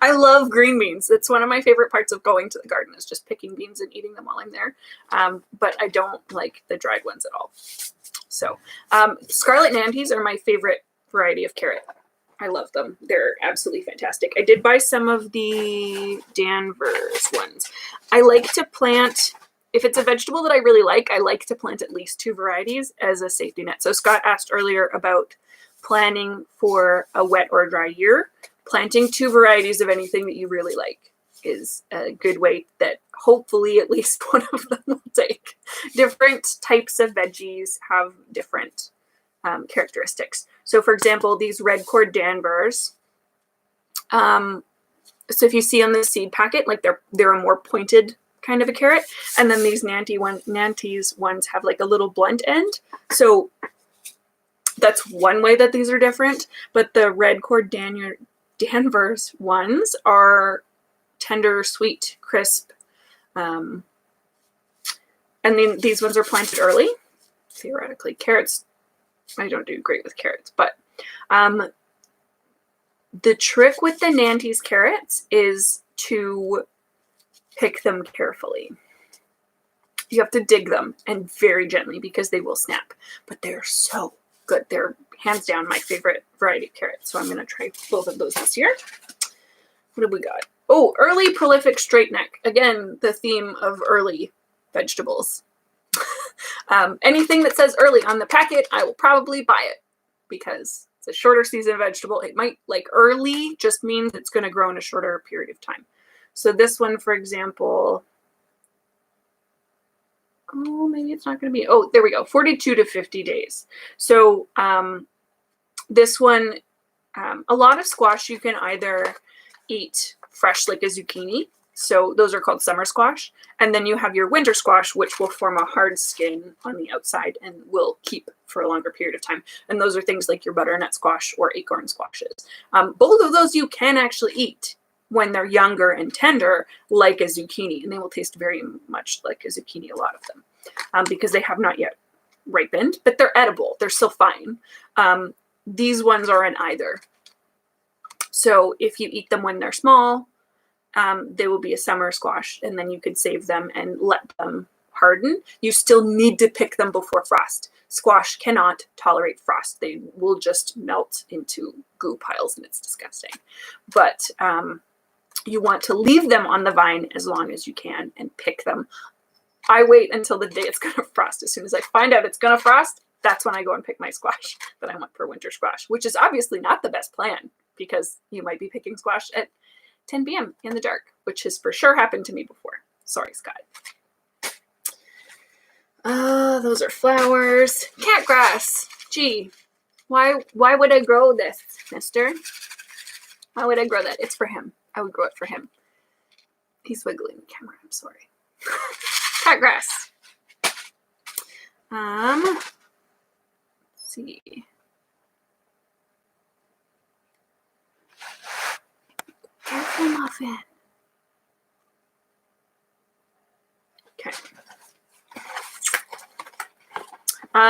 I love green beans. It's one of my favorite parts of going to the garden is just picking beans and eating them while I'm there. But I don't like the dried ones at all. So Scarlet Nantes are my favorite variety of carrot. I love them. They're absolutely fantastic. I did buy some of the Danvers ones. I like to plant, if it's a vegetable that I really like, I like to plant at least 2 varieties as a safety net. So Scott asked earlier about planning for a wet or a dry year. Planting 2 varieties of anything that you really like is a good way that hopefully at least one of them will take. Different types of veggies have different characteristics. So for example, these red cord Danvers, so if you see on the seed packet, like they're a more pointed kind of a carrot. And then these Nantes ones have like a little blunt end. So that's one way that these are different. But the red cord Danvers ones are tender, sweet, crisp. And then these ones are planted early, theoretically. Carrots, I don't do great with carrots, but the trick with the Nantes carrots is to pick them carefully. You have to dig them and very gently because they will snap, but they're so good. They're hands down my favorite variety of carrots. So I'm going to try both of those this year. What have we got? Oh, early prolific straight neck. Again, the theme of early vegetables. Anything that says early on the packet, I will probably buy it because it's a shorter season vegetable. It might, like early just means it's going to grow in a shorter period of time. So this one, for example, oh, maybe it's not going to be, oh, there we go, 42 to 50 days. So this one, a lot of squash you can either eat fresh like a zucchini. So those are called summer squash. And then you have your winter squash, which will form a hard skin on the outside and will keep for a longer period of time. And those are things like your butternut squash or acorn squashes. Both of those you can actually eat when they're younger and tender, like a zucchini, and they will taste very much like a zucchini, a lot of them, because they have not yet ripened, but they're edible. They're still fine. These ones are in either. So if you eat them when they're small, they will be a summer squash, and then you could save them and let them harden. You still need to pick them before frost. Squash cannot tolerate frost. They will just melt into goo piles, and it's disgusting. But you want to leave them on the vine as long as you can and pick them. I wait until the day it's going to frost. As soon as I find out it's going to frost, that's when I go and pick my squash that I want for winter squash, which is obviously not the best plan because you might be picking squash at 10 p.m. in the dark, which has for sure happened to me before. Sorry, Scott. Those are flowers. Cat grass. Gee, why would I grow this, mister? Why would I grow that? It's for him. I would grow it for him. He's wiggling the camera. I'm sorry. Cat grass. Let's see. Careful, muffin. Okay.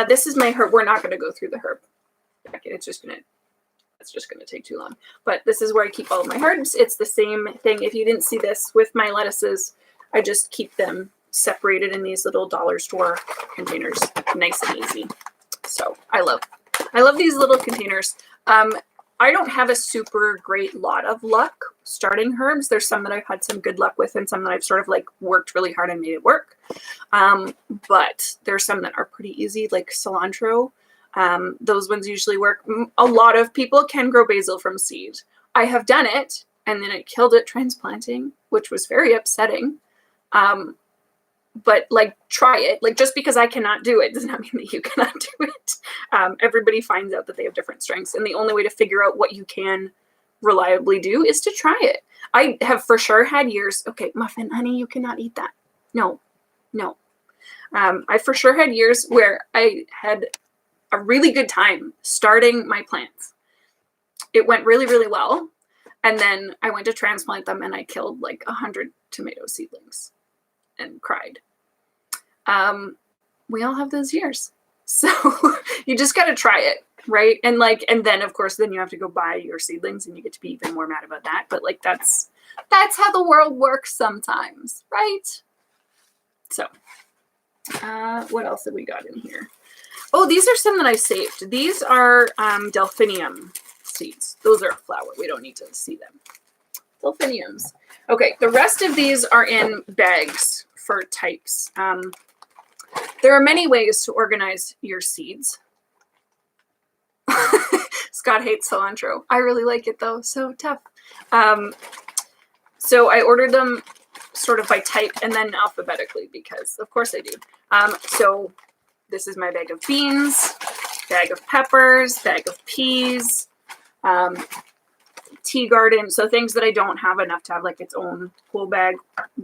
This is my herb. We're not going to go through the herb packet. It's just gonna take too long. But this is where I keep all of my herbs. It's the same thing. If you didn't see this with my lettuces, I just keep them separated in these little dollar store containers, nice and easy. So I love these little containers. I don't have a super great lot of luck starting herbs. There's some that I've had some good luck with and some that I've sort of like worked really hard and made it work. But there's some that are pretty easy, like cilantro. Those ones usually work. A lot of people can grow basil from seed. I have done it and then I killed it transplanting, which was very upsetting. But like, try it. Like, just because I cannot do it does not mean that you cannot do it. Everybody finds out that they have different strengths, and the only way to figure out what you can reliably do is to try it. I have for sure had years. Okay, muffin, honey, you cannot eat that. No. I for sure had years where I had a really good time starting my plants. It went really, really well. And then I went to transplant them and I killed like 100 tomato seedlings and cried. We all have those years. So you just got to try it, right? And then of course, then you have to go buy your seedlings and you get to be even more mad about that. But like, that's how the world works sometimes, right? So, what else have we got in here? Oh, these are some that I saved. These are delphinium seeds. Those are a flower. We don't need to see them. Delphiniums. Okay, the rest of these are in bags for types. There are many ways to organize your seeds. Scott hates cilantro. I really like it though. So tough. So I ordered them sort of by type and then alphabetically because of course I do. So this is my bag of beans, bag of peppers, bag of peas, tea garden. So things that I don't have enough to have like its own whole bag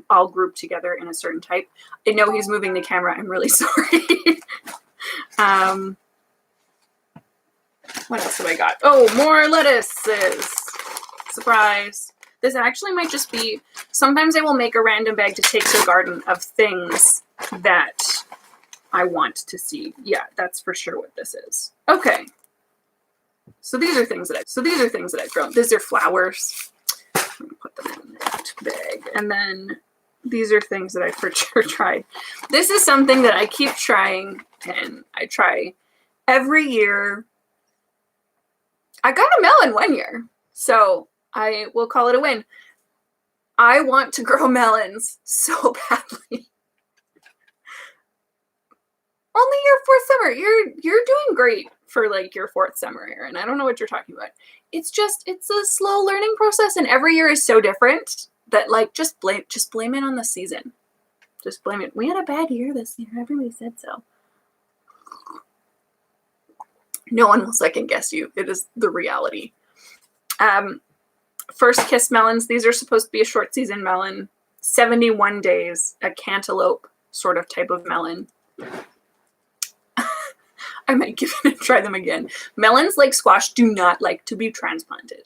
all grouped together in a certain type. I know he's moving the camera. I'm really sorry. What else have I got? Oh, more lettuces. Surprise. This actually might just be, sometimes I will make a random bag to take to a garden of things that I want to see. Yeah, that's for sure what this is. Okay. So these are things that I've grown. These are flowers. I'm gonna put them in that bag. And then these are things that I for sure tried. This is something that I keep trying, and I try every year. I got a melon one year, so I will call it a win. I want to grow melons so badly. Only your fourth summer. You're doing great for like your fourth summer, Erin. I don't know what you're talking about. It's a slow learning process, and every year is so different that like just blame it on the season. Just blame it. We had a bad year this year. Everybody said so. No one will second guess you. It is the reality. First kiss melons. These are supposed to be a short season melon. 71 days, a cantaloupe sort of type of melon. I might give it a try them again. Melons, like squash, do not like to be transplanted,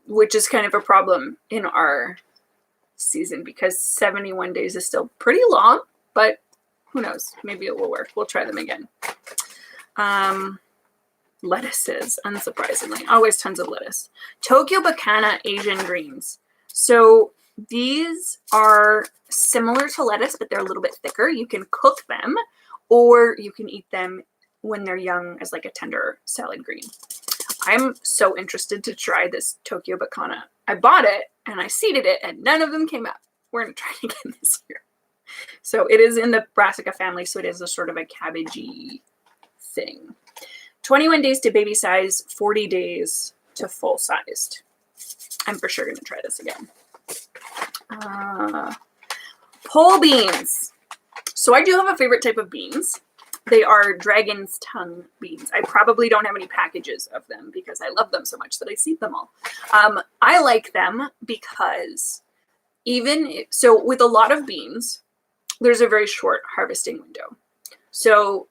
which is kind of a problem in our season because 71 days is still pretty long, but who knows? Maybe it will work. We'll try them again. Lettuces, unsurprisingly. Always tons of lettuce. Tokyo Bacana Asian greens. So these are similar to lettuce, but they're a little bit thicker. You can cook them, or you can eat them when they're young as like a tender salad green. I'm so interested to try this Tokyo Bacana. I bought it and I seeded it and none of them came up. We're going to try it again this year. So it is in the brassica family, so it is a sort of a cabbagey thing. 21 days to baby size, 40 days to full sized. I'm for sure going to try this again. Pole beans. So I do have a favorite type of beans. They are dragon's tongue beans. I probably don't have any packages of them because I love them so much that I seed them all. I like them because so with a lot of beans, there's a very short harvesting window. So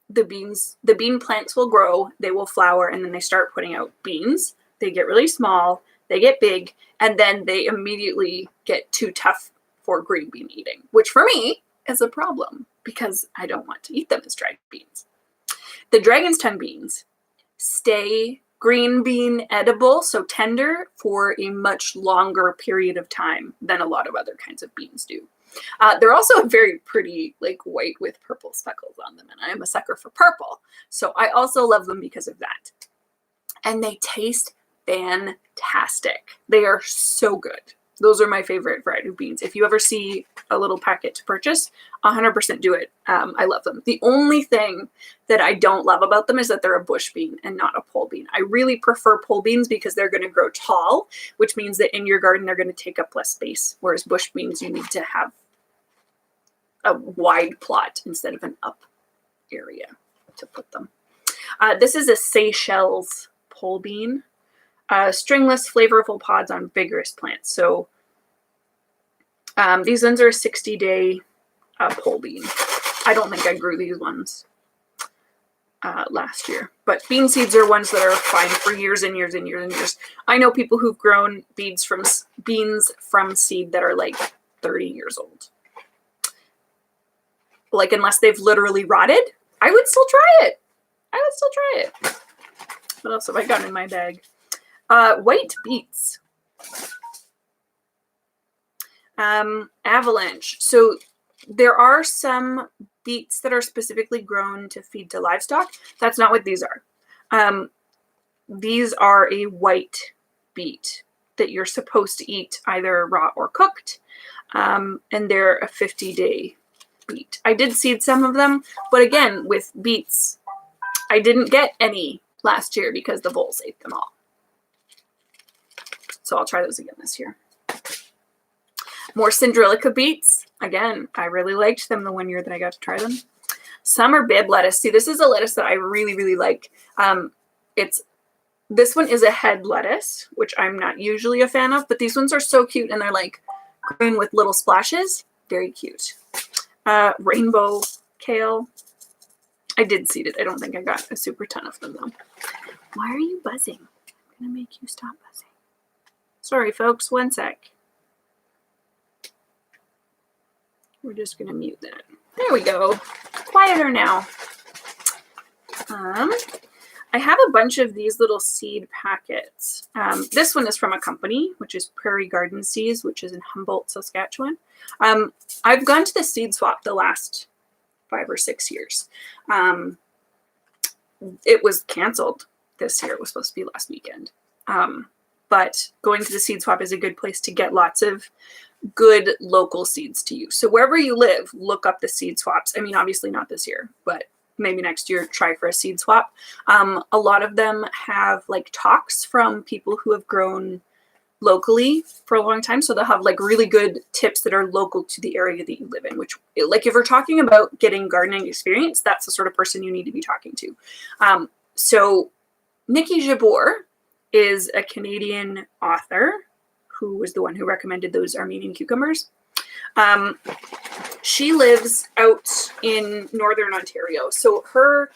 the bean plants will grow, they will flower, and then they start putting out beans. They get really small, they get big, and then they immediately get too tough for green bean eating, which for me is a problem because I don't want to eat them as dried beans. The dragon's tongue beans stay green bean edible, so tender, for a much longer period of time than a lot of other kinds of beans do. They're also very pretty, like white with purple speckles on them, and I'm a sucker for purple, so I also love them because of that. And they taste fantastic. They are so good. Those are my favorite variety of beans. If you ever see a little packet to purchase, 100% do it. I love them. The only thing that I don't love about them is that they're a bush bean and not a pole bean. I really prefer pole beans because they're going to grow tall, which means that in your garden they're going to take up less space, whereas bush beans you need to have a wide plot instead of an up area to put them. This is a Seychelles pole bean. Stringless, flavorful pods on vigorous plants. So these ones are a 60-day pole bean. I don't think I grew these ones last year, but bean seeds are ones that are fine for years and years and years and years. I know people who've grown beans from seed that are like 30 years old. Like, unless they've literally rotted, I would still try it. What else have I got in my bag? White beets. Avalanche. So there are some beets that are specifically grown to feed to livestock. That's not what these are. These are a white beet that you're supposed to eat either raw or cooked. And they're a 50-day beet. I did seed some of them, but again, with beets, I didn't get any last year because the voles ate them all. So I'll try those again this year. More Cindrilica beets. Again, I really liked them the one year that I got to try them. Summer bib lettuce. See, this is a lettuce that I really, really like. This one is a head lettuce, which I'm not usually a fan of, but these ones are so cute and they're like green with little splashes. Very cute. Rainbow kale. I did seed it. I don't think I got a super ton of them though. Why are you buzzing? I'm gonna make you stop buzzing. Sorry, folks. One sec. We're just gonna mute that. There we go. Quieter now. I have a bunch of these little seed packets. This one is from a company, which is Prairie Garden Seeds, which is in Humboldt, Saskatchewan. I've gone to the seed swap the last 5 or 6 years. It was canceled this year. It was supposed to be last weekend. But going to the seed swap is a good place to get lots of good local seeds to use. So wherever you live, look up the seed swaps. I mean, obviously not this year, but maybe next year, try for a seed swap. A lot of them have like talks from people who have grown locally for a long time. So they'll have like really good tips that are local to the area that you live in, which like if we're talking about getting gardening experience, that's the sort of person you need to be talking to. So Nikki Jabbour is a Canadian author who was the one who recommended those Armenian cucumbers. She lives out in northern Ontario. So her,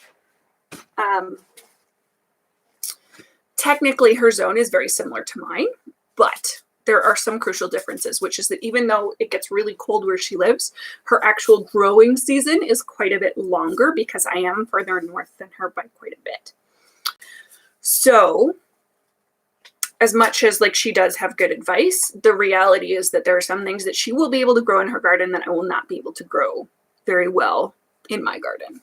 technically her zone is very similar to mine, but there are some crucial differences, which is that even though it gets really cold where she lives, her actual growing season is quite a bit longer because I am further north than her by quite a bit. So as much as like she does have good advice, the reality is that there are some things that she will be able to grow in her garden that I will not be able to grow very well in my garden.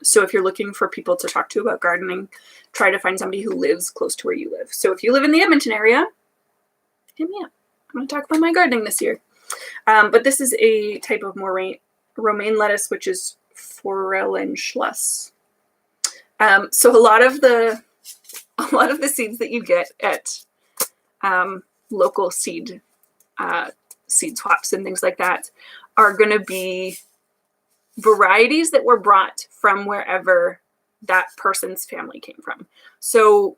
So if you're looking for people to talk to about gardening, try to find somebody who lives close to where you live. So if you live in the Edmonton area, hit me up. I'm going to talk about my gardening this year. But this is a type of romaine lettuce, which is Forellenschluss. So a lot of the seeds that you get at local seed swaps and things like that are going to be varieties that were brought from wherever that person's family came from. So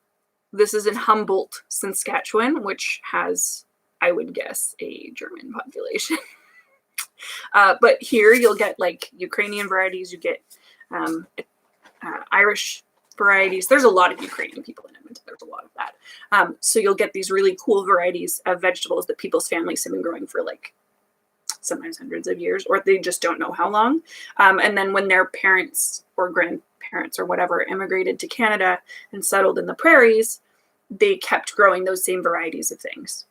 this is in Humboldt, Saskatchewan, which has, I would guess, a German population. But here you'll get like Ukrainian varieties, you get Irish varieties. There's a lot of Ukrainian people in Edmonton. There's a lot of that. So you'll get these really cool varieties of vegetables that people's families have been growing for like sometimes hundreds of years, or they just don't know how long. And then when their parents or grandparents or whatever immigrated to Canada and settled in the prairies, they kept growing those same varieties of things.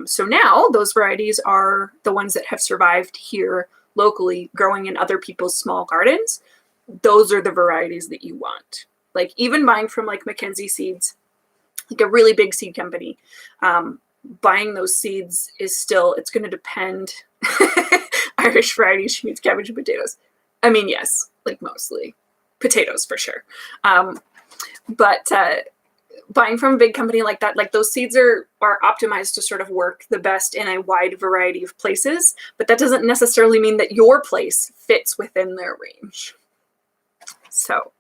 So now those varieties are the ones that have survived here locally, growing in other people's small gardens. Those are the varieties that you want. Like even buying from like Mackenzie Seeds, like a really big seed company, buying those seeds is still, it's going to depend. Irish varieties, she needs cabbage and potatoes. I mean, yes, like mostly potatoes for sure. But buying from a big company like that, like those seeds are optimized to sort of work the best in a wide variety of places, but that doesn't necessarily mean that your place fits within their range. So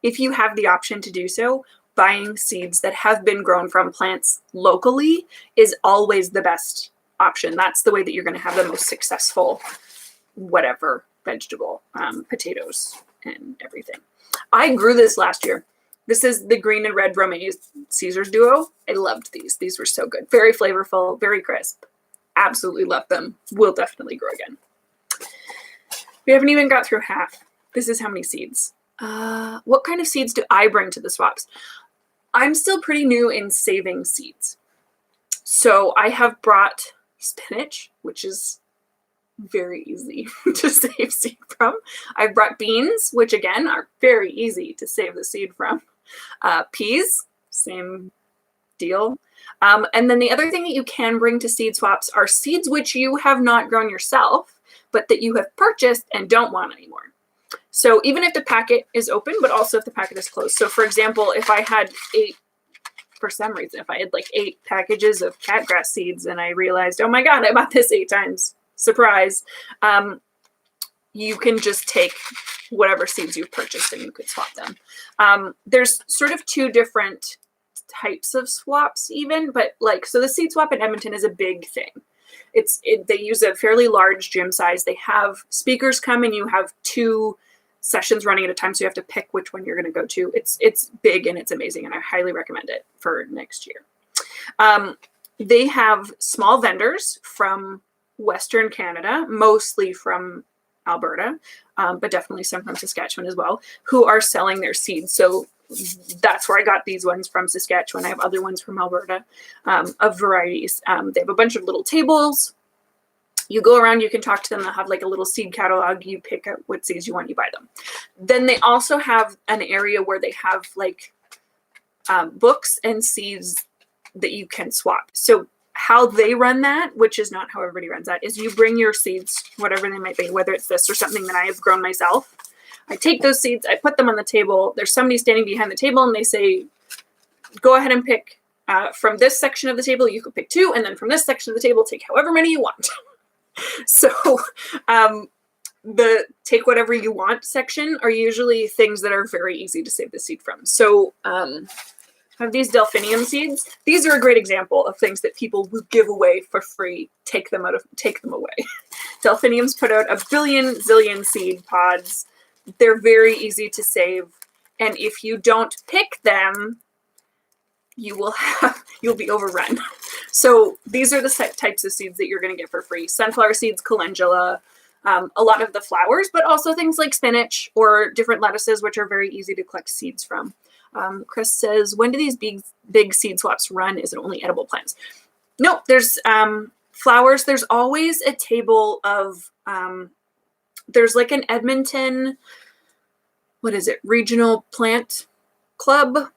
if you have the option to do so, buying seeds that have been grown from plants locally is always the best option. That's the way that you're going to have the most successful whatever vegetable, potatoes and everything. I grew this last year. This is the green and red romaine Caesar's duo. I loved these. These were so good. Very flavorful, very crisp. Absolutely love them. Will definitely grow again. We haven't even got through half. This is how many seeds. What kind of seeds do I bring to the swaps? I'm still pretty new in saving seeds. So I have brought spinach, which is very easy to save seed from. I've brought beans, which again are very easy to save the seed from. Peas, same deal. And then the other thing that you can bring to seed swaps are seeds which you have not grown yourself, but that you have purchased and don't want anymore. So even if the packet is open, but also if the packet is closed. So for example, if I had for some reason, if I had like 8 packages of catgrass seeds and I realized, oh my God, I bought this 8 times, surprise, you can just take whatever seeds you've purchased and you could swap them. There's sort of 2 different types of swaps even, but like, so the seed swap in Edmonton is a big thing. They use a fairly large gym size. They have speakers come and you have 2 sessions running at a time, so you have to pick which one you're going to go to. It's big and it's amazing, and I highly recommend it for next year. They have small vendors from Western Canada, mostly from Alberta, but definitely some from Saskatchewan as well, who are selling their seeds. So that's where I got these ones from Saskatchewan. I have other ones from Alberta of varieties. They have a bunch of little tables. You go around, you can talk to them. They'll have like a little seed catalog. You pick out what seeds you want, you buy them. Then they also have an area where they have like books and seeds that you can swap. So how they run that, which is not how everybody runs that, is you bring your seeds, whatever they might be, whether it's this or something that I have grown myself. I take those seeds, I put them on the table. There's somebody standing behind the table and they say, go ahead and pick from this section of the table, you could pick 2. And then from this section of the table, take however many you want. So the take whatever you want section are usually things that are very easy to save the seed from. So I have these delphinium seeds. These are a great example of things that people would give away for free. Take them away. Delphiniums put out a billion zillion seed pods. They're very easy to save. And if you don't pick them, you'll be overrun. So these are the types of seeds that you're going to get for free. Sunflower seeds, calendula, a lot of the flowers, but also things like spinach or different lettuces, which are very easy to collect seeds from. Chris says, when do these big seed swaps run? Is it only edible plants? No, there's flowers. There's always a table of, there's like an Edmonton, what is it, regional plant club,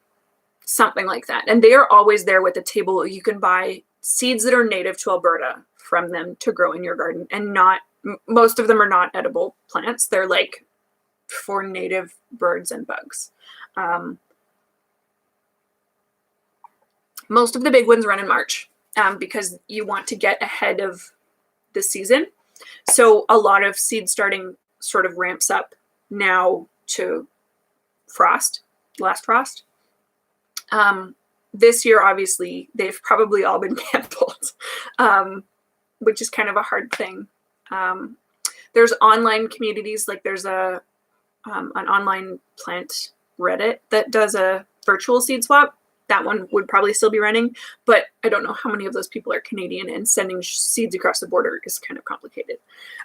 something like that. And they are always there with a table. You can buy seeds that are native to Alberta from them to grow in your garden, and most of them are not edible plants. They're like for native birds and bugs. Most of the big ones run in March because you want to get ahead of the season. So a lot of seed starting sort of ramps up now to last frost. This year, obviously, they've probably all been canceled, which is kind of a hard thing. There's online communities, like there's an online plant Reddit that does a virtual seed swap. That one would probably still be running, but I don't know how many of those people are Canadian, and sending seeds across the border is kind of complicated.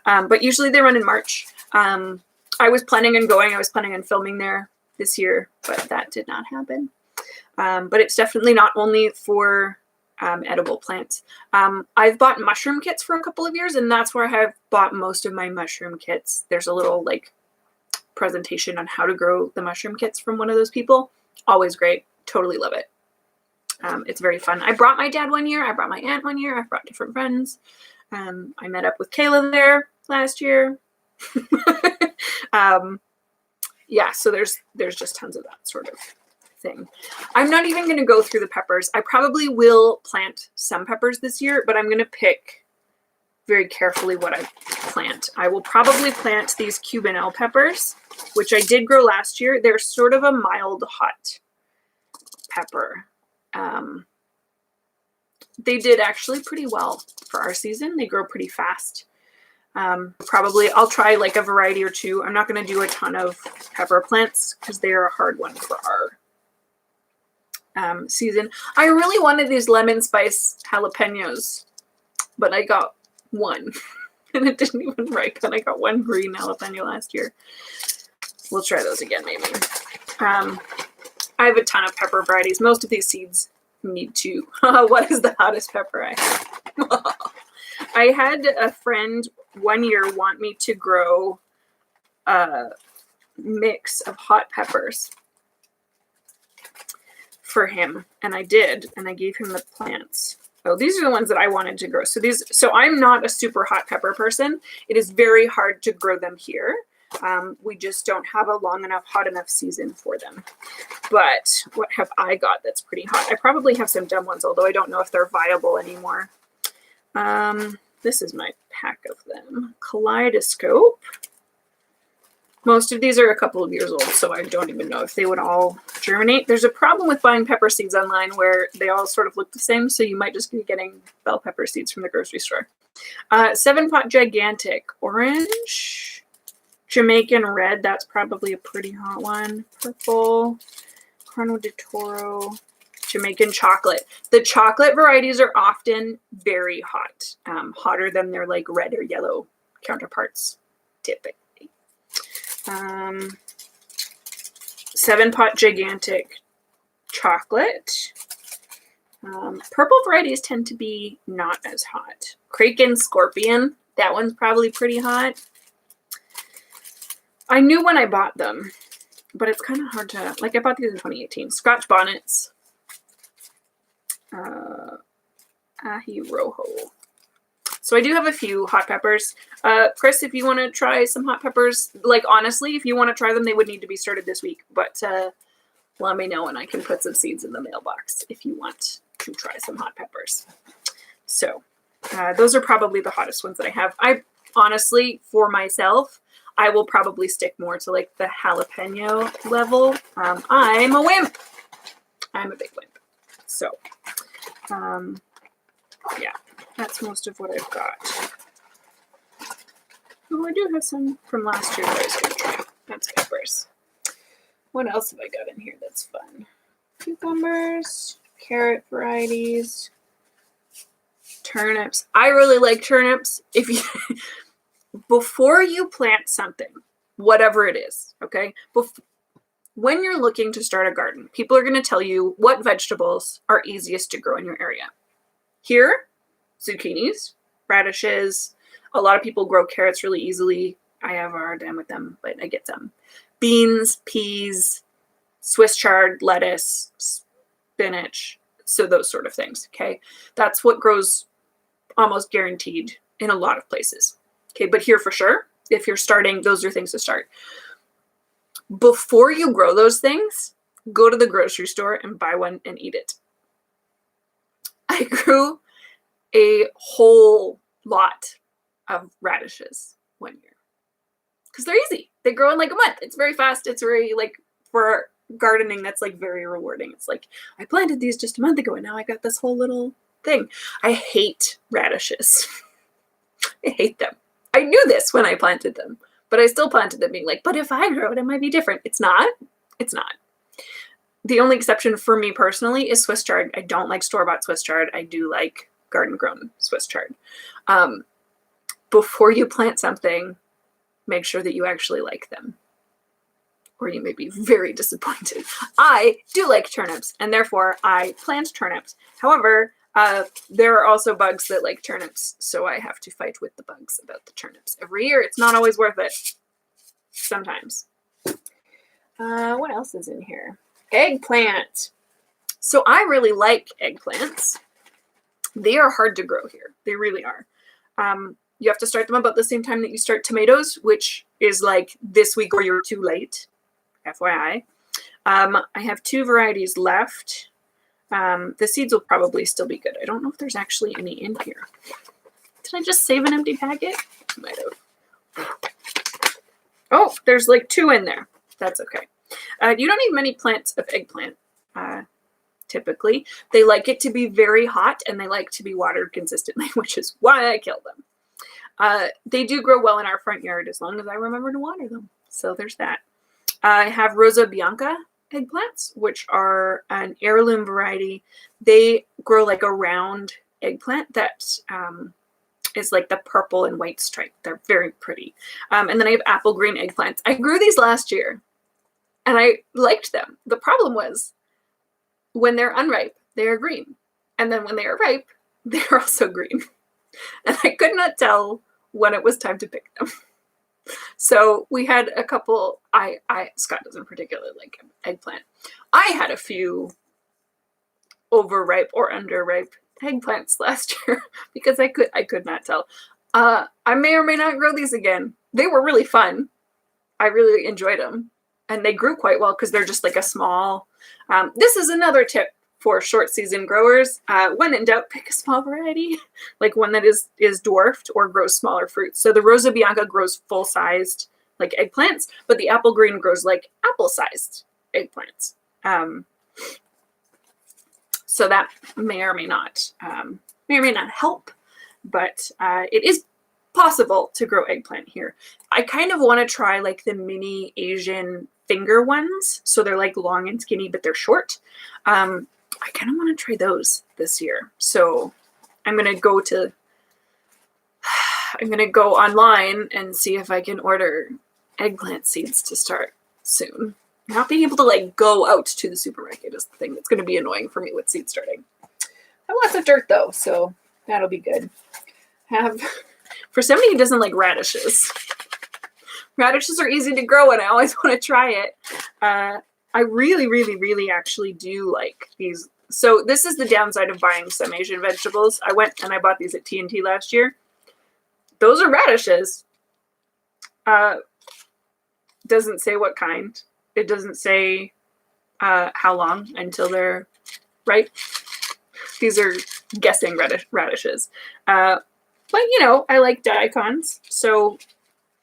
But usually they run in March. I was planning on going. I was planning on filming there this year, but that did not happen. But it's definitely not only for edible plants. I've bought mushroom kits for a couple of years, and that's where I have bought most of my mushroom kits. There's a little like presentation on how to grow the mushroom kits from one of those people. Always great. Totally love it. It's very fun. I brought my dad one year. I brought my aunt one year. I've brought different friends. I met up with Kayla there last year. Yeah, so there's just tons of that sort of thing. I'm not even going to go through the peppers. I probably will plant some peppers this year, but I'm going to pick very carefully what I plant. I will probably plant these Cubanelle peppers, which I did grow last year. They're sort of a mild hot pepper. They did actually pretty well for our season. They grow pretty fast. Probably I'll try like a variety or two. I'm not going to do a ton of pepper plants because they are a hard one for our season. I really wanted these lemon spice jalapenos, but I got one and it didn't even ripen. I got one green jalapeno last year. We'll try those again maybe. I have a ton of pepper varieties. Most of these seeds need to. What is the hottest pepper I have? I had a friend one year want me to grow a mix of hot peppers for him, and I did, and I gave him the plants. Oh, these are the ones that I wanted to grow. So I'm not a super hot pepper person. It is very hard to grow them here. We just don't have a hot enough season for them. But what have I got that's pretty hot? I probably have some dumb ones, although I don't know if they're viable anymore. This is my pack of them. Kaleidoscope. Most of these are a couple of years old, so I don't even know if they would all germinate. There's a problem with buying pepper seeds online where they all sort of look the same, so you might just be getting bell pepper seeds from the grocery store. 7-pot gigantic. Orange. Jamaican red, that's probably a pretty hot one. Purple. Corno de Toro. Jamaican chocolate. The chocolate varieties are often very hot. Hotter than their like red or yellow counterparts, typically. 7-pot gigantic chocolate. Purple varieties tend to be not as hot. Kraken Scorpion, that one's probably pretty hot. I knew when I bought them, but it's kind of hard to, like I bought these in 2018. Scotch Bonnets. Ahi Rojo. So I do have a few hot peppers. Chris, if you want to try some hot peppers, like honestly, if you want to try them, they would need to be started this week. But let me know and I can put some seeds in the mailbox if you want to try some hot peppers. So those are probably the hottest ones that I have. I honestly, for myself, I will probably stick more to like the jalapeno level. I'm a wimp. I'm a big wimp. Yeah, that's most of what I've got. Oh, I do have some from last year that I was going to try. That's peppers. What else have I got in here that's fun? Cucumbers, carrot varieties, turnips. I really like turnips. If you before you plant something, whatever it is, okay? When you're looking to start a garden, people are going to tell you what vegetables are easiest to grow in your area. Here, zucchinis, radishes. A lot of people grow carrots really easily. I have a hard time with them, but I get some. Beans, peas, Swiss chard, lettuce, spinach, so those sort of things, okay? That's what grows almost guaranteed in a lot of places, okay? But here for sure, if you're starting, those are things to start. Before you grow those things, go to the grocery store and buy one and eat it. I grew a whole lot of radishes one year because they're easy. They grow in like a month. It's very fast. It's very like for gardening, that's like very rewarding. It's like I planted these just a month ago and now I got this whole little thing. I hate radishes. I hate them. I knew this when I planted them, but I still planted them being like, but if I grow it, it might be different. It's not. It's not. The only exception for me personally is Swiss chard. I don't like store-bought Swiss chard. I do like garden-grown Swiss chard. Before you plant something, make sure that you actually like them, or you may be very disappointed. I do like turnips, and therefore I plant turnips. However, there are also bugs that like turnips, so I have to fight with the bugs about the turnips every year. It's not always worth it. Sometimes. What else is in here? Eggplant. So I really like eggplants. They are hard to grow here. They really are. You have to start them about the same time that you start tomatoes, which is like this week or you're too late. FYI. I have 2 varieties left. The seeds will probably still be good. I don't know if there's actually any in here. Did I just save an empty packet? I might have. Oh, there's like 2 in there. That's okay. You don't need many plants of eggplant, typically. They like it to be very hot and they like to be watered consistently, which is why I kill them. They do grow well in our front yard as long as I remember to water them. So there's that. I have Rosa Bianca eggplants, which are an heirloom variety. They grow like a round eggplant that is like the purple and white stripe. They're very pretty. And then I have apple green eggplants. I grew these last year and I liked them. The problem was when they're unripe, they are green. And then when they are ripe, they're also green. And I could not tell when it was time to pick them. So we had a couple, Scott doesn't particularly like eggplant. I had a few overripe or underripe eggplants last year because I could not tell. I may or may not grow these again. They were really fun. I really enjoyed them. And they grew quite well because they're just like a small, this is another tip for short season growers. When in doubt, pick a small variety, like one that is dwarfed or grows smaller fruits. So the Rosa Bianca grows full-sized like eggplants, but the apple green grows like apple-sized eggplants. So that may or may not help, but it is possible to grow eggplant here. I kind of want to try like the mini Asian finger ones. So they're like long and skinny, but they're short. I kind of want to try those this year. So I'm going to go online and see if I can order eggplant seeds to start soon. Not being able to like go out to the supermarket is the thing that's going to be annoying for me with seed starting. I have lots of dirt though, so that'll be good. For somebody who doesn't like radishes, radishes are easy to grow and I always want to try it. I really, really, really actually do like these. So this is the downside of buying some Asian vegetables. I went and I bought these at T&T last year. Those are radishes. Doesn't say what kind. It doesn't say how long until they're ripe. These are guessing radishes. But, you know, I like daikons, so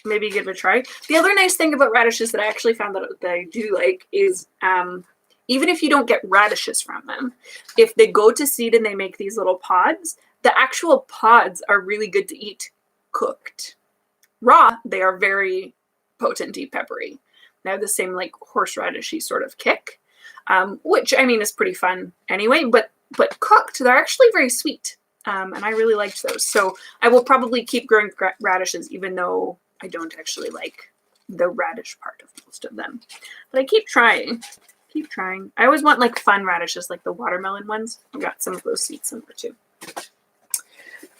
maybe give it a try. The other nice thing about radishes that I actually found that I do like is even if you don't get radishes from them, if they go to seed and they make these little pods, the actual pods are really good to eat cooked. Raw, they are very potenty peppery. They have the same like horseradishy sort of kick, which I mean is pretty fun anyway, but cooked, they're actually very sweet. And I really liked those. So I will probably keep growing radishes, even though I don't actually like the radish part of most of them. But I keep trying. I always want like fun radishes, like the watermelon ones. I've got some of those seeds in there too.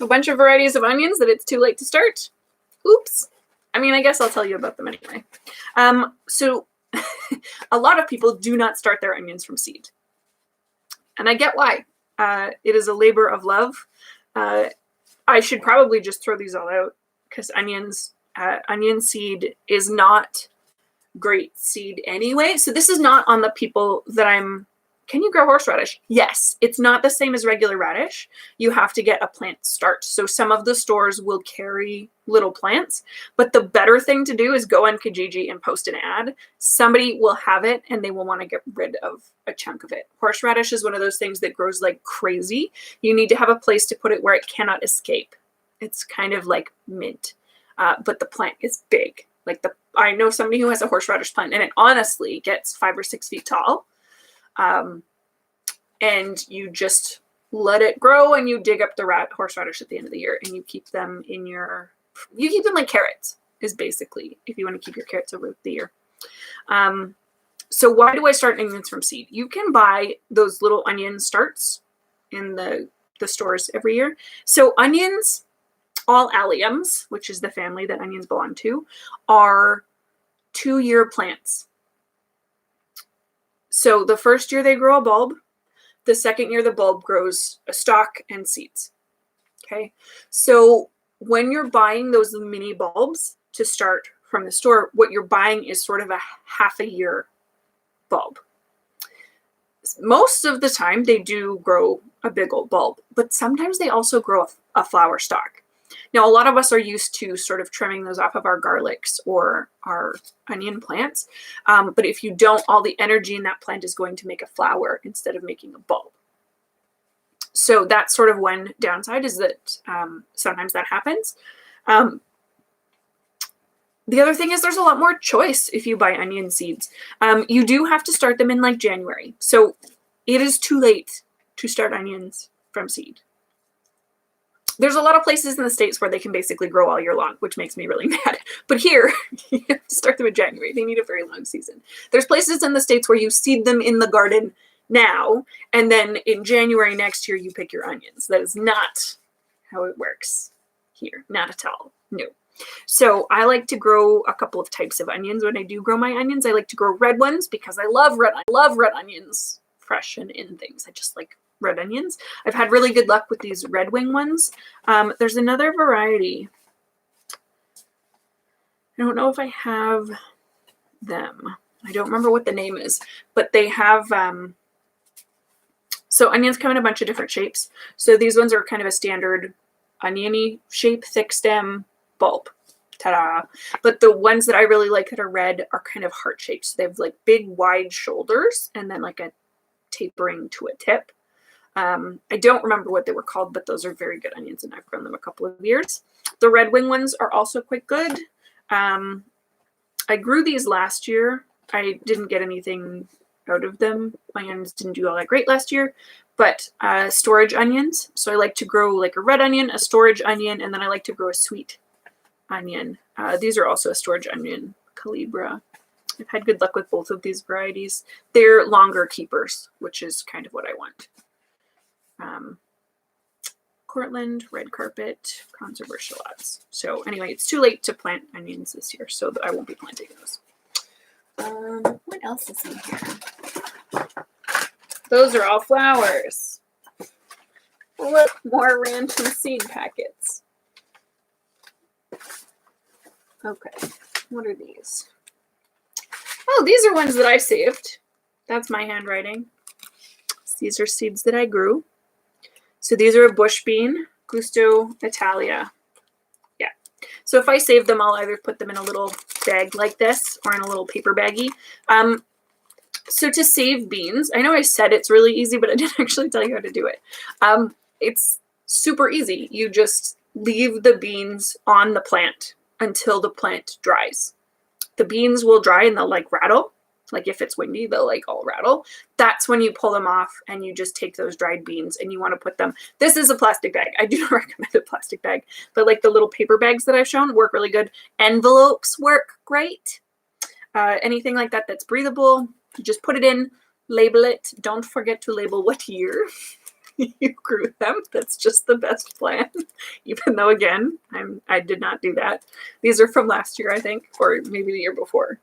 A bunch of varieties of onions that it's too late to start. Oops. I mean, I guess I'll tell you about them anyway. So a lot of people do not start their onions from seed. And I get why. It is a labor of love. I should probably just throw these all out because onion seed is not great seed anyway. So this is not on the people that can you grow horseradish? Yes, it's not the same as regular radish. You have to get a plant start. So some of the stores will carry little plants, but the better thing to do is go on Kijiji and post an ad. Somebody will have it and they will want to get rid of a chunk of it. Horseradish is one of those things that grows like crazy. You need to have a place to put it where it cannot escape. It's kind of like mint, but the plant is big. Like I know somebody who has a horseradish plant and it honestly gets 5 or 6 feet tall. And you just let it grow and you dig up the horseradish at the end of the year and you keep them like carrots is basically if you want to keep your carrots over the year. So why do I start onions from seed? You can buy those little onion starts in the stores every year. So onions, all alliums, which is the family that onions belong to, are 2-year plants. So the first year they grow a bulb. The second year the bulb grows a stalk and seeds. Okay. So when you're buying those mini bulbs to start from the store, what you're buying is sort of a half a year bulb. Most of the time they do grow a big old bulb, but sometimes they also grow a flower stalk. Now, a lot of us are used to sort of trimming those off of our garlics or our onion plants. But if you don't, all the energy in that plant is going to make a flower instead of making a bulb. So that's sort of one downside is that sometimes that happens. The other thing is there's a lot more choice if you buy onion seeds. You do have to start them in like January. So it is too late to start onions from seed. There's a lot of places in the States where they can basically grow all year long, which makes me really mad. But here, you have to start them in January. They need a very long season. There's places in the States where you seed them in the garden now, and then in January next year, you pick your onions. That is not how it works here. Not at all. No. So I like to grow a couple of types of onions. When I do grow my onions, I like to grow red ones because I love red onions, fresh and in things. I just like red onions. I've had really good luck with these red wing ones. There's another variety. I don't know if I have them. I don't remember what the name is, but they have, so onions come in a bunch of different shapes. So these ones are kind of a standard oniony shape, thick stem, bulb. Ta-da. But the ones that I really like that are red are kind of heart shaped. So they have like big wide shoulders and then like a tapering to a tip. I don't remember what they were called, but those are very good onions and I've grown them a couple of years. The red wing ones are also quite good. I grew these last year. I didn't get anything out of them. My onions didn't do all that great last year, but storage onions. So I like to grow like a red onion, a storage onion, and then I like to grow a sweet onion. These are also a storage onion, Calibra. I've had good luck with both of these varieties. They're longer keepers, which is kind of what I want. Cortland, red carpet, conserve shallots. So anyway, it's too late to plant onions this year, so I won't be planting those. What else is in here? Those are all flowers. Look, more random seed packets. Okay, what are these? Oh, these are ones that I saved. That's my handwriting. These are seeds that I grew. So these are a bush bean, Gusto Italia. Yeah. So if I save them, I'll either put them in a little bag like this or in a little paper baggie. So to save beans, I know I said it's really easy, but I didn't actually tell you how to do it. It's super easy. You just leave the beans on the plant until the plant dries. The beans will dry and they'll like rattle. Like if it's windy, they'll like all rattle. That's when you pull them off and you just take those dried beans and you want to put them. This is a plastic bag. I do not recommend a plastic bag, but like the little paper bags that I've shown work really good. Envelopes work great. Anything like that that's breathable, you just put it in, label it. Don't forget to label what year you grew them. That's just the best plan. Even though, again, I did not do that. These are from last year, I think, or maybe the year before.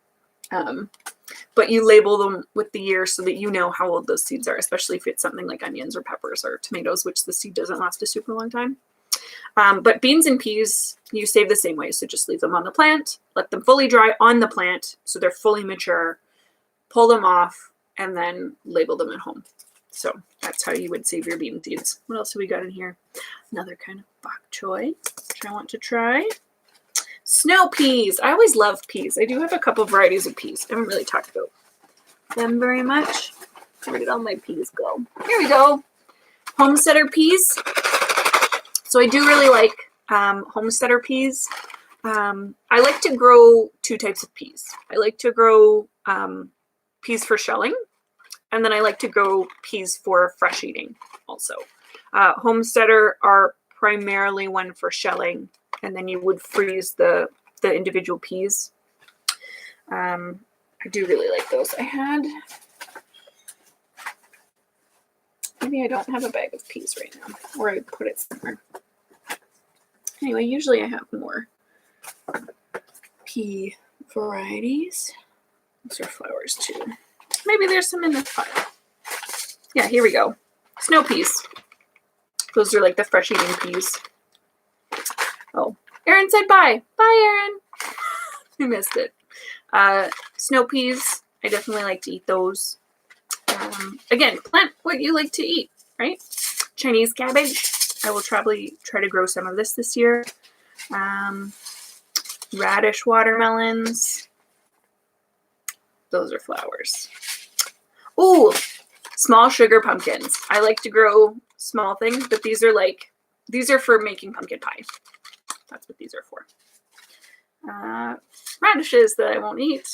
But you label them with the year so that you know how old those seeds are, especially if it's something like onions or peppers or tomatoes, which the seed doesn't last a super long time. But beans and peas, you save the same way. So just leave them on the plant, let them fully dry on the plant so they're fully mature, pull them off, and then label them at home. So that's how you would save your bean seeds. What else have we got in here? Another kind of bok choy, which I want to try. Snow peas. I always love peas. I do have a couple varieties of peas. I haven't really talked about them very much. Where did all my peas go? Here we go. Homesteader peas. So I do really like homesteader peas. I like to grow two types of peas. I like to grow peas for shelling, and then I like to grow peas for fresh eating also. Homesteader are primarily one for shelling, and then you would freeze the individual peas. I do really like those. Maybe I don't have a bag of peas right now, or I put it somewhere. Anyway, usually I have more pea varieties. Those are flowers too. Maybe there's some in this pile. Yeah, here we go. Snow peas. Those are like the fresh eating peas. Oh, Erin said bye. Bye, Erin. I missed it. Snow peas. I definitely like to eat those. Again, plant what you like to eat, right? Chinese cabbage. I will probably try to grow some of this year. Radish watermelons. Those are flowers. Ooh, small sugar pumpkins. I like to grow small things, but these are for making pumpkin pie. That's what these are for. Radishes that I won't eat.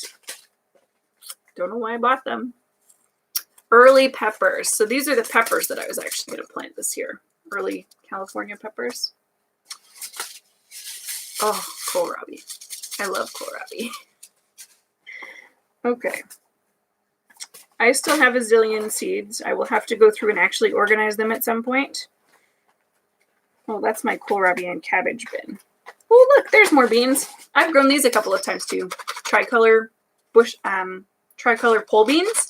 Don't know why I bought them. Early peppers. So these are the peppers that I was actually going to plant this year. Early California peppers. Oh, kohlrabi. I love kohlrabi. Okay. I still have a zillion seeds. I will have to go through and actually organize them at some point. Oh, that's my kohlrabi and cabbage bin. Oh, look, there's more beans. I've grown these a couple of times too. Tricolor pole beans.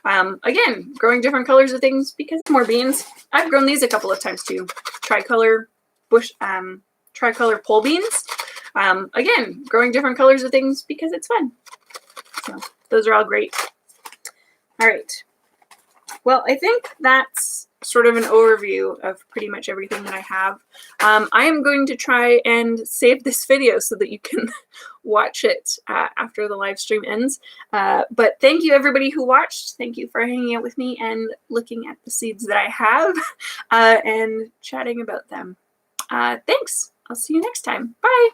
Again, growing different colors of things because more beans. I've grown these a couple of times too. Tricolor pole beans. Again, growing different colors of things because it's fun. So those are all great. All right. Well, I think that's sort of an overview of pretty much everything that I have. I am going to try and save this video so that you can watch it after the live stream ends. But thank you everybody who watched. Thank you for hanging out with me and looking at the seeds that I have and chatting about them. Thanks. I'll see you next time. Bye.